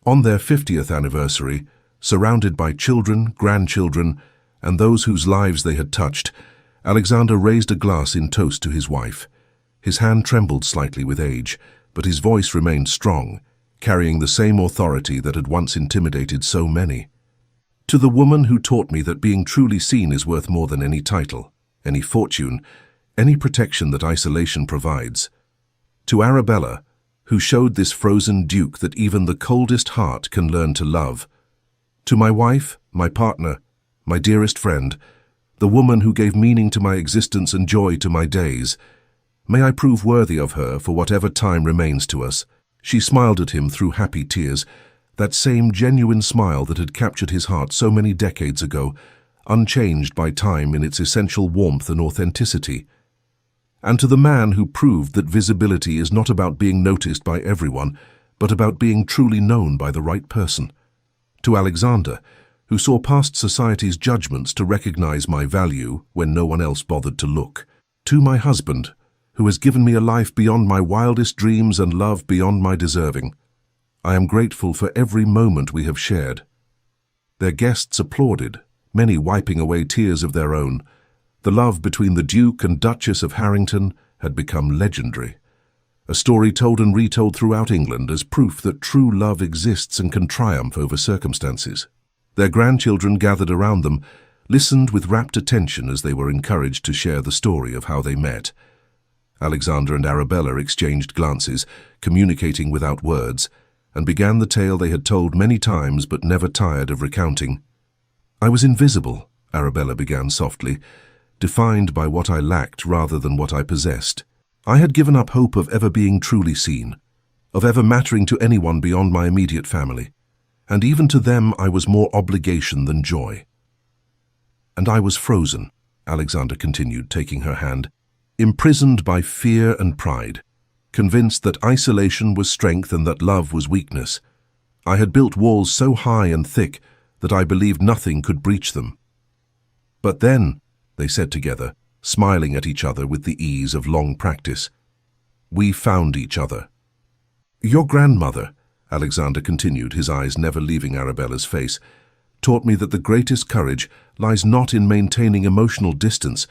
On their 50th anniversary, surrounded by children, grandchildren, and those whose lives they had touched, Alexander raised a glass in toast to his wife. His hand trembled slightly with age, but his voice remained strong, carrying the same authority that had once intimidated so many. "To the woman who taught me that being truly seen is worth more than any title, any fortune, any protection that isolation provides. To Arabella, who showed this frozen duke that even the coldest heart can learn to love. To my wife, my partner, my dearest friend, the woman who gave meaning to my existence and joy to my days. May I prove worthy of her for whatever time remains to us." She smiled at him through happy tears, that same genuine smile that had captured his heart so many decades ago, unchanged by time in its essential warmth and authenticity. And to the man who proved that visibility is not about being noticed by everyone, but about being truly known by the right person. To Alexander, who saw past society's judgments to recognize my value when no one else bothered to look. To my husband, who has given me a life beyond my wildest dreams and love beyond my deserving. I am grateful for every moment we have shared. Their guests applauded, many wiping away tears of their own. The love between the Duke and Duchess of Harrington had become legendary, a story told and retold throughout England as proof that true love exists and can triumph over circumstances. Their grandchildren gathered around them, listened with rapt attention as they were encouraged to share the story of how they met. Alexander and Arabella exchanged glances, communicating without words, and began the tale they had told many times but never tired of recounting. I was invisible, Arabella began softly, defined by what I lacked rather than what I possessed. I had given up hope of ever being truly seen, of ever mattering to anyone beyond my immediate family, and even to them I was more obligation than joy. And I was frozen, Alexander continued, taking her hand, imprisoned by fear and pride, convinced that isolation was strength and that love was weakness. I had built walls so high and thick that I believed nothing could breach them. But then, they said together, smiling at each other with the ease of long practice, we found each other. Your grandmother, Alexander continued, his eyes never leaving Arabella's face, taught me that the greatest courage lies not in maintaining emotional distance,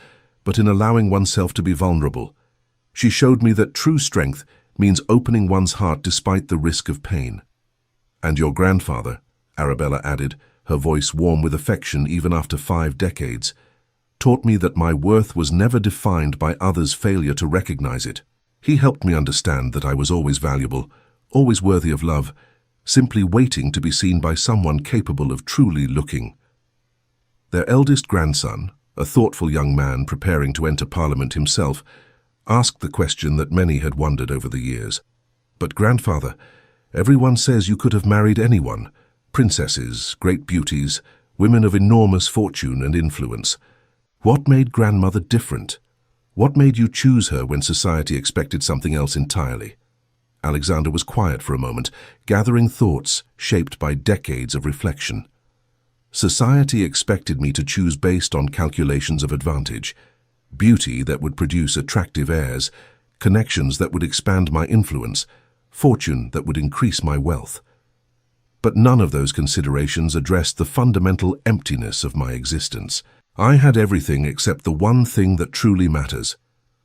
but in allowing oneself to be vulnerable. She showed me that true strength means opening one's heart despite the risk of pain. And your grandfather, Arabella added, her voice warm with affection even after 5 decades, taught me that my worth was never defined by others' failure to recognize it. He helped me understand that I was always valuable, always worthy of love, simply waiting to be seen by someone capable of truly looking. Their eldest grandson, a thoughtful young man preparing to enter Parliament himself, asked the question that many had wondered over the years. But grandfather, everyone says you could have married anyone, princesses, great beauties, women of enormous fortune and influence. What made grandmother different? What made you choose her when society expected something else entirely? Alexander was quiet for a moment, gathering thoughts shaped by decades of reflection. Society expected me to choose based on calculations of advantage, beauty that would produce attractive heirs, connections that would expand my influence, fortune that would increase my wealth. But none of those considerations addressed the fundamental emptiness of my existence. I had everything except the one thing that truly matters,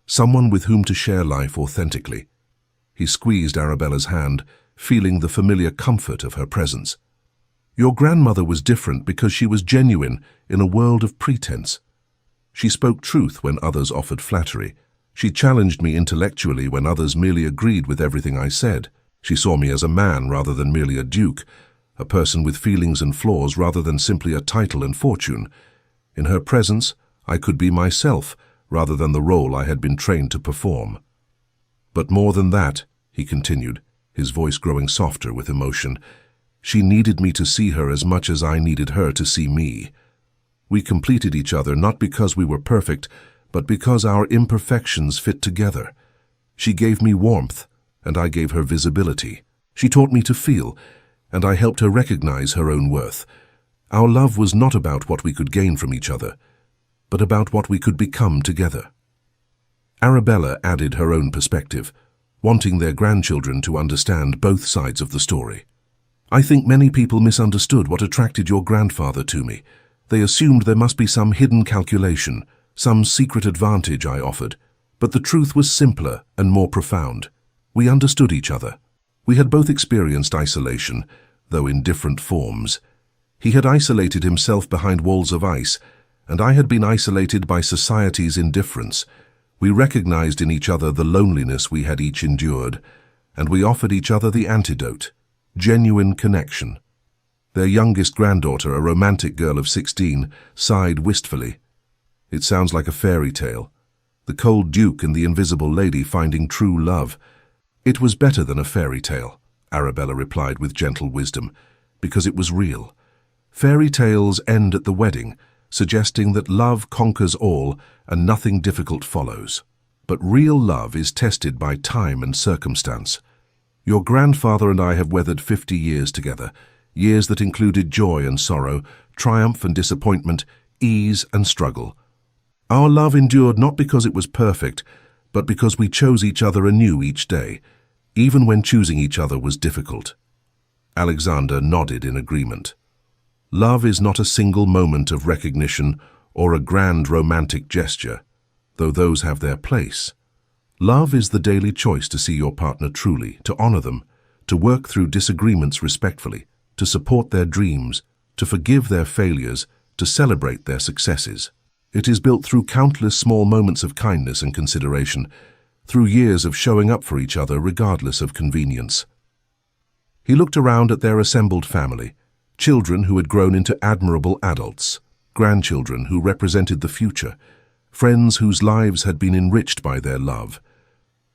someone with whom to share life authentically. He squeezed Arabella's hand, feeling the familiar comfort of her presence. Your grandmother was different because she was genuine in a world of pretense. She spoke truth when others offered flattery. She challenged me intellectually when others merely agreed with everything I said. She saw me as a man rather than merely a duke, a person with feelings and flaws rather than simply a title and fortune. In her presence, I could be myself rather than the role I had been trained to perform. But more than that, he continued, his voice growing softer with emotion, she needed me to see her as much as I needed her to see me. We completed each other not because we were perfect, but because our imperfections fit together. She gave me warmth, and I gave her visibility. She taught me to feel, and I helped her recognize her own worth. Our love was not about what we could gain from each other, but about what we could become together. Arabella added her own perspective, wanting their grandchildren to understand both sides of the story. I think many people misunderstood what attracted your grandfather to me. They assumed there must be some hidden calculation, some secret advantage I offered. But the truth was simpler and more profound. We understood each other. We had both experienced isolation, though in different forms. He had isolated himself behind walls of ice, and I had been isolated by society's indifference. We recognized in each other the loneliness we had each endured, and we offered each other the antidote, genuine connection. Their youngest granddaughter, a romantic girl of 16, sighed wistfully. It sounds like a fairy tale. The cold duke and the invisible lady finding true love. It was better than a fairy tale, Arabella replied with gentle wisdom, because it was real. Fairy tales end at the wedding, suggesting that love conquers all and nothing difficult follows. But real love is tested by time and circumstance. Your grandfather and I have weathered 50 years together, years that included joy and sorrow, triumph and disappointment, ease and struggle. Our love endured not because it was perfect, but because we chose each other anew each day, even when choosing each other was difficult. Alexander nodded in agreement. Love is not a single moment of recognition or a grand romantic gesture, though those have their place. Love is the daily choice to see your partner truly, to honor them, to work through disagreements respectfully, to support their dreams, to forgive their failures, to celebrate their successes. It is built through countless small moments of kindness and consideration, through years of showing up for each other regardless of convenience. He looked around at their assembled family, children who had grown into admirable adults, grandchildren who represented the future, friends whose lives had been enriched by their love.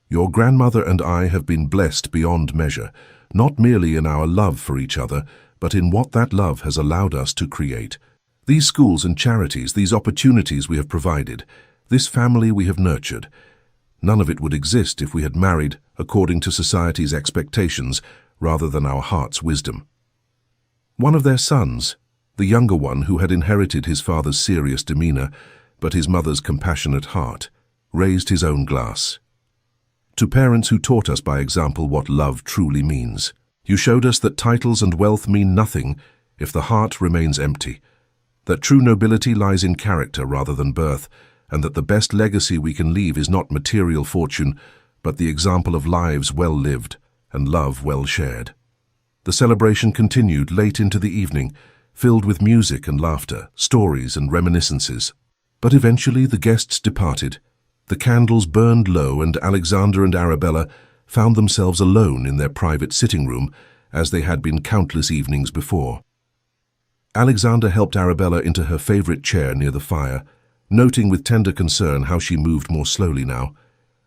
Your grandmother and I have been blessed beyond measure, not merely in our love for each other, but in what that love has allowed us to create. These schools and charities, these opportunities we have provided, this family we have nurtured, none of it would exist if we had married according to society's expectations rather than our heart's wisdom. One of their sons, the younger one who had inherited his father's serious demeanor but his mother's compassionate heart, raised his own glass. To parents who taught us by example what love truly means, you showed us that titles and wealth mean nothing if the heart remains empty, that true nobility lies in character rather than birth, and that the best legacy we can leave is not material fortune, but the example of lives well lived and love well shared. The celebration continued late into the evening, filled with music and laughter, stories and reminiscences. But eventually the guests departed. The candles burned low, and Alexander and Arabella found themselves alone in their private sitting room, as they had been countless evenings before. Alexander helped Arabella into her favorite chair near the fire, noting with tender concern how she moved more slowly now,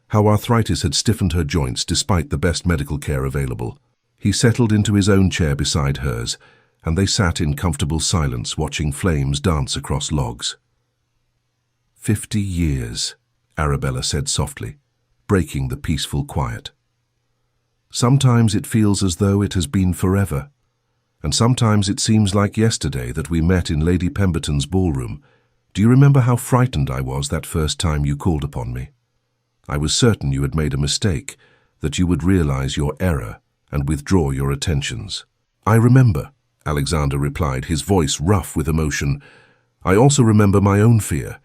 how arthritis had stiffened her joints despite the best medical care available. He settled into his own chair beside hers, and they sat in comfortable silence watching flames dance across logs. 50 years, Arabella said softly, breaking the peaceful quiet. Sometimes it feels as though it has been forever, and sometimes it seems like yesterday that we met in Lady Pemberton's ballroom. Do you remember how frightened I was that first time you called upon me? I was certain you had made a mistake, that you would realize your error and withdraw your attentions. I remember, Alexander replied, his voice rough with emotion. I also remember my own fear,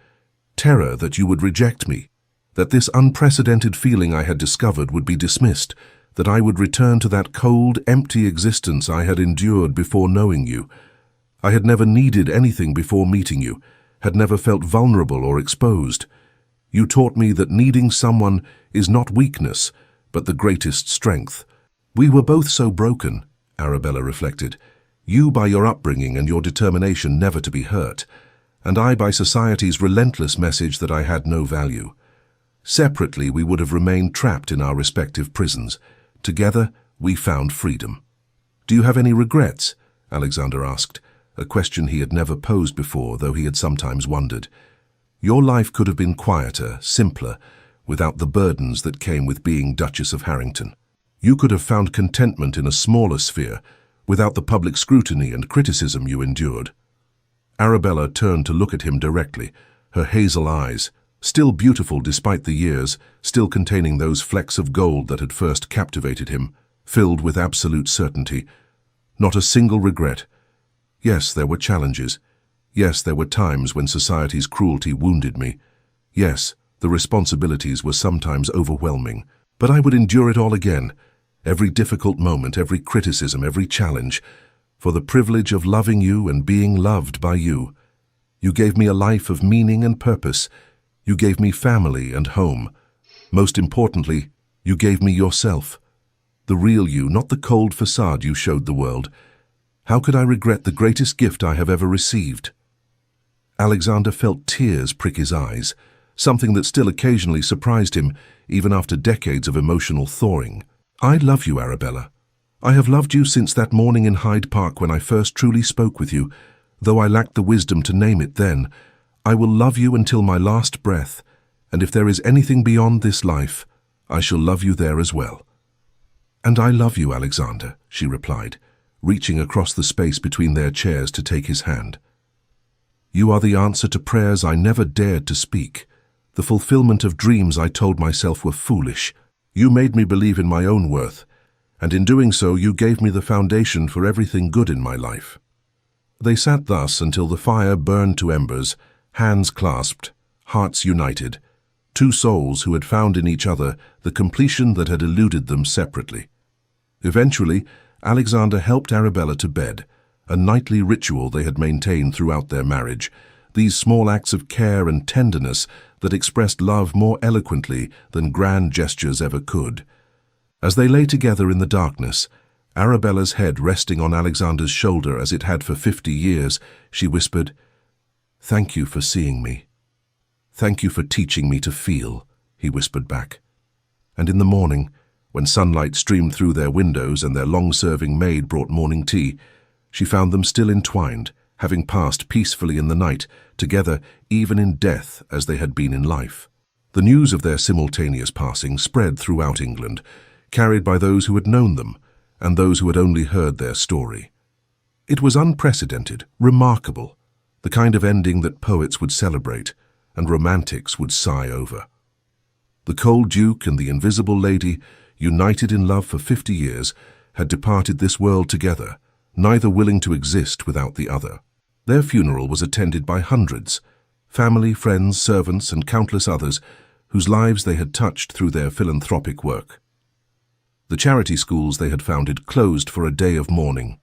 terror that you would reject me, that this unprecedented feeling I had discovered would be dismissed, that I would return to that cold, empty existence I had endured before knowing you. I had never needed anything before meeting you, had never felt vulnerable or exposed. You taught me that needing someone is not weakness, but the greatest strength. We were both so broken, Arabella reflected. You by your upbringing and your determination never to be hurt, and I by society's relentless message that I had no value. Separately, we would have remained trapped in our respective prisons. Together, we found freedom. Do you have any regrets? Alexander asked, a question he had never posed before, though he had sometimes wondered. Your life could have been quieter, simpler, without the burdens that came with being Duchess of Harrington. You could have found contentment in a smaller sphere, without the public scrutiny and criticism you endured. Arabella turned to look at him directly, her hazel eyes, still beautiful despite the years, still containing those flecks of gold that had first captivated him, filled with absolute certainty. Not a single regret. Yes, there were challenges. Yes, there were times when society's cruelty wounded me. Yes, the responsibilities were sometimes overwhelming. But I would endure it all again, every difficult moment, every criticism, every challenge, for the privilege of loving you and being loved by you. You gave me a life of meaning and purpose. You gave me family and home. Most importantly, you gave me yourself. The real you, not the cold facade you showed the world. How could I regret the greatest gift I have ever received? Alexander felt tears prick his eyes, something that still occasionally surprised him, even after decades of emotional thawing. I love you, Arabella. I have loved you since that morning in Hyde Park when I first truly spoke with you, Though I lacked the wisdom to name it then, I will love you until my last breath, and if there is anything beyond this life, I shall love you there as well." "And I love you, Alexander," she replied, reaching across the space between their chairs to take his hand. "You are the answer to prayers I never dared to speak, the fulfillment of dreams I told myself were foolish. You made me believe in my own worth, and in doing so you gave me the foundation for everything good in my life." They sat thus until the fire burned to embers, hands clasped, hearts united, two souls who had found in each other the completion that had eluded them separately. Eventually, Alexander helped Arabella to bed, a nightly ritual they had maintained throughout their marriage, these small acts of care and tenderness that expressed love more eloquently than grand gestures ever could. As they lay together in the darkness, Arabella's head resting on Alexander's shoulder as it had for 50 years, she whispered, "Thank you for seeing me. Thank you for teaching me to feel," he whispered back. And in the morning, when sunlight streamed through their windows and their long-serving maid brought morning tea, she found them still entwined, having passed peacefully in the night, together even in death as they had been in life. The news of their simultaneous passing spread throughout England, carried by those who had known them and those who had only heard their story. It was unprecedented, remarkable, the kind of ending that poets would celebrate and romantics would sigh over. The cold Duke and the invisible lady, united in love for 50 years, had departed this world together, neither willing to exist without the other. Their funeral was attended by hundreds, family, friends, servants, and countless others whose lives they had touched through their philanthropic work. The charity schools they had founded closed for a day of mourning.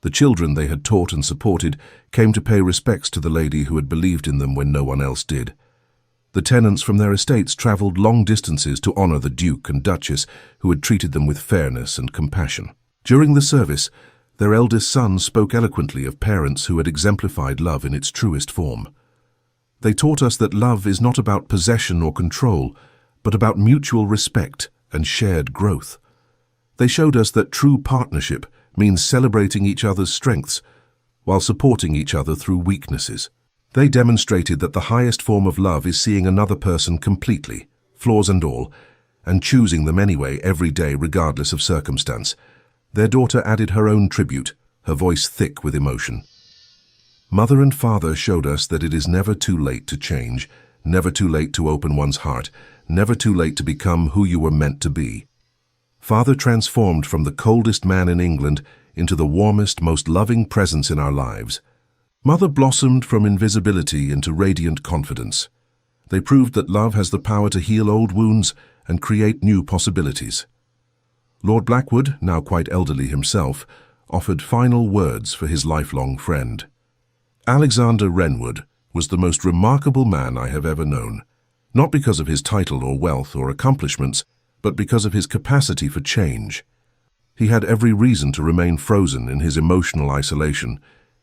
The children they had taught and supported came to pay respects to the lady who had believed in them when no one else did. The tenants from their estates travelled long distances to honour the Duke and Duchess who had treated them with fairness and compassion. During the service, their eldest son spoke eloquently of parents who had exemplified love in its truest form. They taught us that love is not about possession or control, but about mutual respect and shared growth. They showed us that true partnership means celebrating each other's strengths while supporting each other through weaknesses. They demonstrated that the highest form of love is seeing another person completely, flaws and all, and choosing them anyway every day regardless of circumstance. Their daughter added her own tribute, her voice thick with emotion. Mother and father showed us that it is never too late to change, never too late to open one's heart, never too late to become who you were meant to be. Father transformed from the coldest man in England into the warmest, most loving presence in our lives. Mother blossomed from invisibility into radiant confidence. They proved that love has the power to heal old wounds and create new possibilities. Lord Blackwood, now quite elderly himself, offered final words for his lifelong friend. Alexander Wrenwood was the most remarkable man I have ever known, not because of his title or wealth or accomplishments, but because of his capacity for change. He had every reason to remain frozen in his emotional isolation.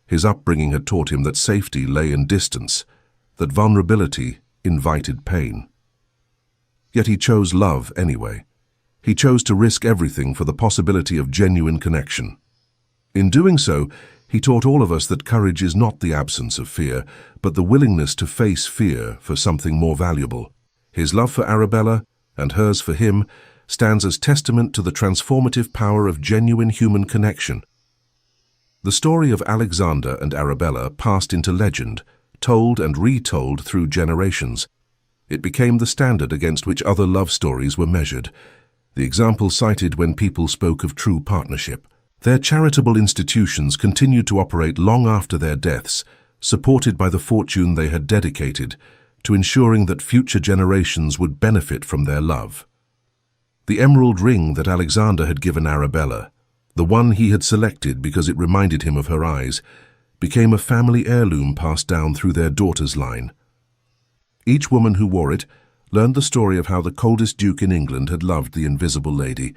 His upbringing had taught him that safety lay in distance, that vulnerability invited pain. Yet he chose love anyway. He chose to risk everything for the possibility of genuine connection. In doing so, he taught all of us that courage is not the absence of fear, but the willingness to face fear for something more valuable. His love for Arabella, and hers for him, stands as testament to the transformative power of genuine human connection. The story of Alexander and Arabella passed into legend, told and retold through generations. It became the standard against which other love stories were measured, the example cited when people spoke of true partnership. Their charitable institutions continued to operate long after their deaths, supported by the fortune they had dedicated to ensuring that future generations would benefit from their love. The emerald ring that Alexander had given Arabella, the one he had selected because it reminded him of her eyes, became a family heirloom passed down through their daughter's line. Each woman who wore it learned the story of how the coldest duke in England had loved the invisible lady,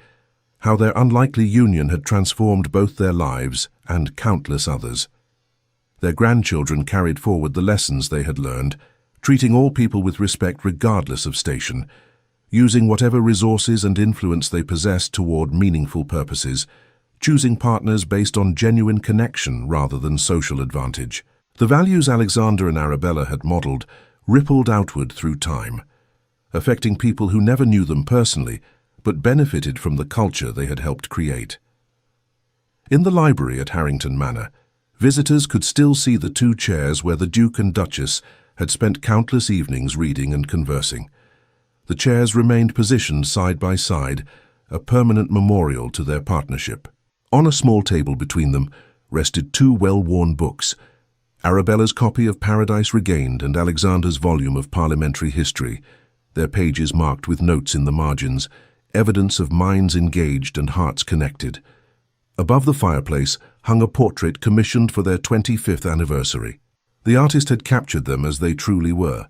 how their unlikely union had transformed both their lives and countless others. Their grandchildren carried forward the lessons they had learned, treating all people with respect regardless of station, using whatever resources and influence they possessed toward meaningful purposes, choosing partners based on genuine connection rather than social advantage. The values Alexander and Arabella had modeled rippled outward through time, affecting people who never knew them personally, but benefited from the culture they had helped create. In the library at Harrington Manor, visitors could still see the two chairs where the Duke and Duchess had spent countless evenings reading and conversing. The chairs remained positioned side by side, a permanent memorial to their partnership. On a small table between them rested two well-worn books, Arabella's copy of Paradise Regained and Alexander's volume of parliamentary history, their pages marked with notes in the margins, evidence of minds engaged and hearts connected. Above the fireplace hung a portrait commissioned for their 25th anniversary. The artist had captured them as they truly were,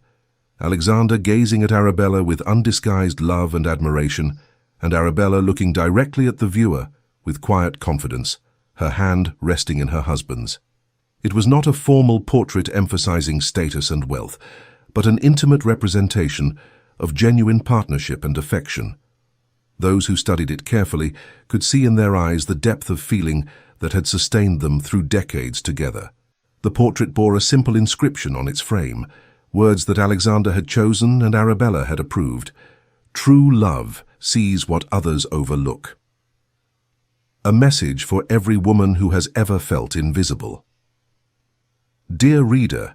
Alexander gazing at Arabella with undisguised love and admiration, and Arabella looking directly at the viewer with quiet confidence, her hand resting in her husband's. It was not a formal portrait emphasizing status and wealth, but an intimate representation of genuine partnership and affection. Those who studied it carefully could see in their eyes the depth of feeling that had sustained them through decades together. The portrait bore a simple inscription on its frame, words that Alexander had chosen and Arabella had approved. True love sees what others overlook. A message for every woman who has ever felt invisible. Dear reader,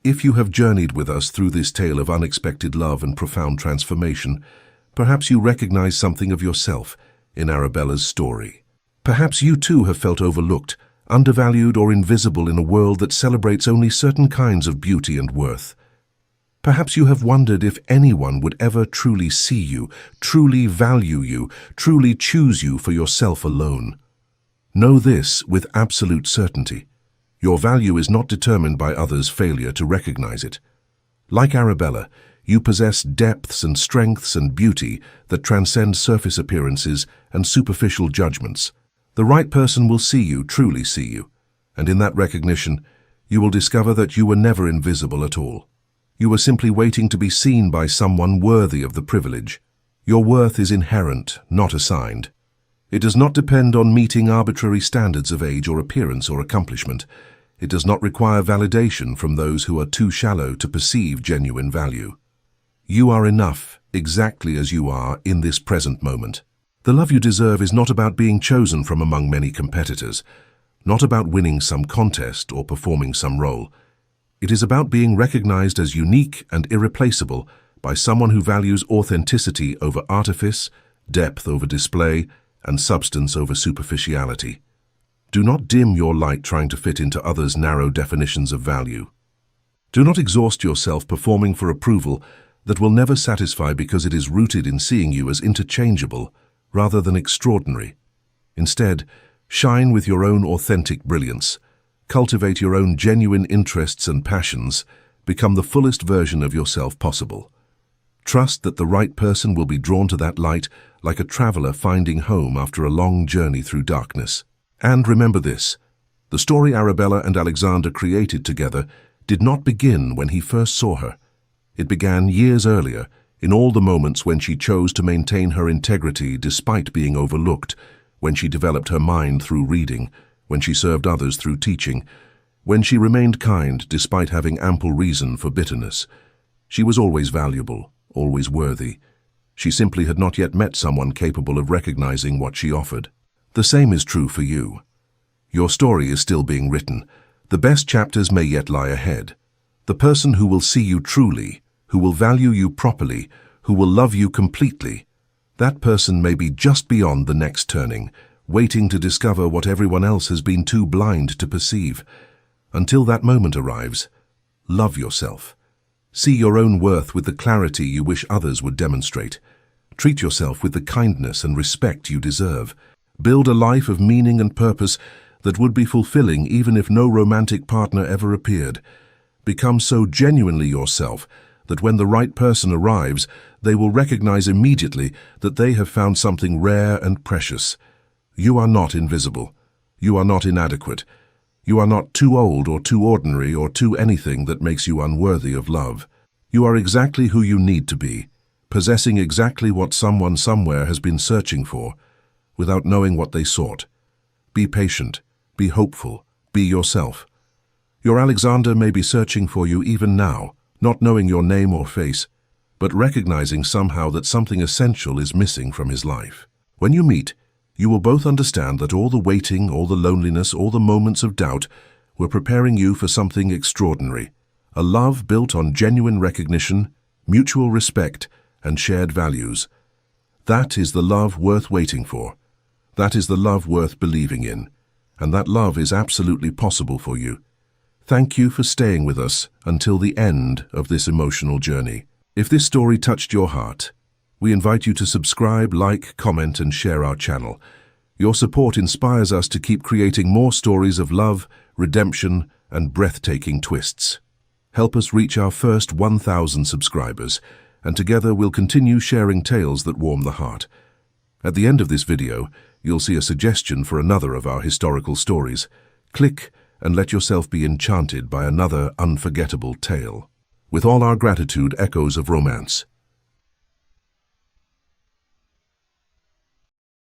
if you have journeyed with us through this tale of unexpected love and profound transformation, perhaps you recognize something of yourself in Arabella's story. Perhaps you too have felt overlooked, undervalued or invisible in a world that celebrates only certain kinds of beauty and worth. Perhaps you have wondered if anyone would ever truly see you, truly value you, truly choose you for yourself alone. Know this with absolute certainty. Your value is not determined by others' failure to recognize it. Like Arabella, you possess depths and strengths and beauty that transcend surface appearances and superficial judgments. The right person will see you, truly see you, and in that recognition, you will discover that you were never invisible at all. You were simply waiting to be seen by someone worthy of the privilege. Your worth is inherent, not assigned. It does not depend on meeting arbitrary standards of age or appearance or accomplishment. It does not require validation from those who are too shallow to perceive genuine value. You are enough, exactly as you are in this present moment. The love you deserve is not about being chosen from among many competitors, not about winning some contest or performing some role. It is about being recognized as unique and irreplaceable by someone who values authenticity over artifice, depth over display, and substance over superficiality. Do not dim your light trying to fit into others' narrow definitions of value. Do not exhaust yourself performing for approval that will never satisfy because it is rooted in seeing you as interchangeable rather than extraordinary. Instead, shine with your own authentic brilliance. Cultivate your own genuine interests and passions. Become the fullest version of yourself possible. Trust that the right person will be drawn to that light like a traveler finding home after a long journey through darkness. And remember this, the story Arabella and Alexander created together did not begin when he first saw her. It began years earlier, in all the moments when she chose to maintain her integrity despite being overlooked, when she developed her mind through reading, when she served others through teaching, when she remained kind despite having ample reason for bitterness. She was always valuable, always worthy. She simply had not yet met someone capable of recognizing what she offered. The same is true for you. Your story is still being written. The best chapters may yet lie ahead. The person who will see you truly, who will value you properly, who will love you completely, that person may be just beyond the next turning, waiting to discover what everyone else has been too blind to perceive. Until that moment arrives, love yourself. See your own worth with the clarity you wish others would demonstrate. Treat yourself with the kindness and respect you deserve. Build a life of meaning and purpose that would be fulfilling even if no romantic partner ever appeared. Become so genuinely yourself that when the right person arrives, they will recognize immediately that they have found something rare and precious. You are not invisible. You are not inadequate. You are not too old or too ordinary or too anything that makes you unworthy of love. You are exactly who you need to be, possessing exactly what someone somewhere has been searching for, without knowing what they sought. Be patient, be hopeful, be yourself. Your Alexander may be searching for you even now, not knowing your name or face, but recognizing somehow that something essential is missing from his life. When you meet, you will both understand that all the waiting, all the loneliness, all the moments of doubt were preparing you for something extraordinary, a love built on genuine recognition, mutual respect, and shared values. That is the love worth waiting for. That is the love worth believing in. And that love is absolutely possible for you. Thank you for staying with us until the end of this emotional journey. If this story touched your heart, we invite you to subscribe, like, comment, and share our channel. Your support inspires us to keep creating more stories of love, redemption, and breathtaking twists. Help us reach our first 1,000 subscribers, and together we'll continue sharing tales that warm the heart. At the end of this video, you'll see a suggestion for another of our historical stories. Click and let yourself be enchanted by another unforgettable tale. With all our gratitude, echoes of romance.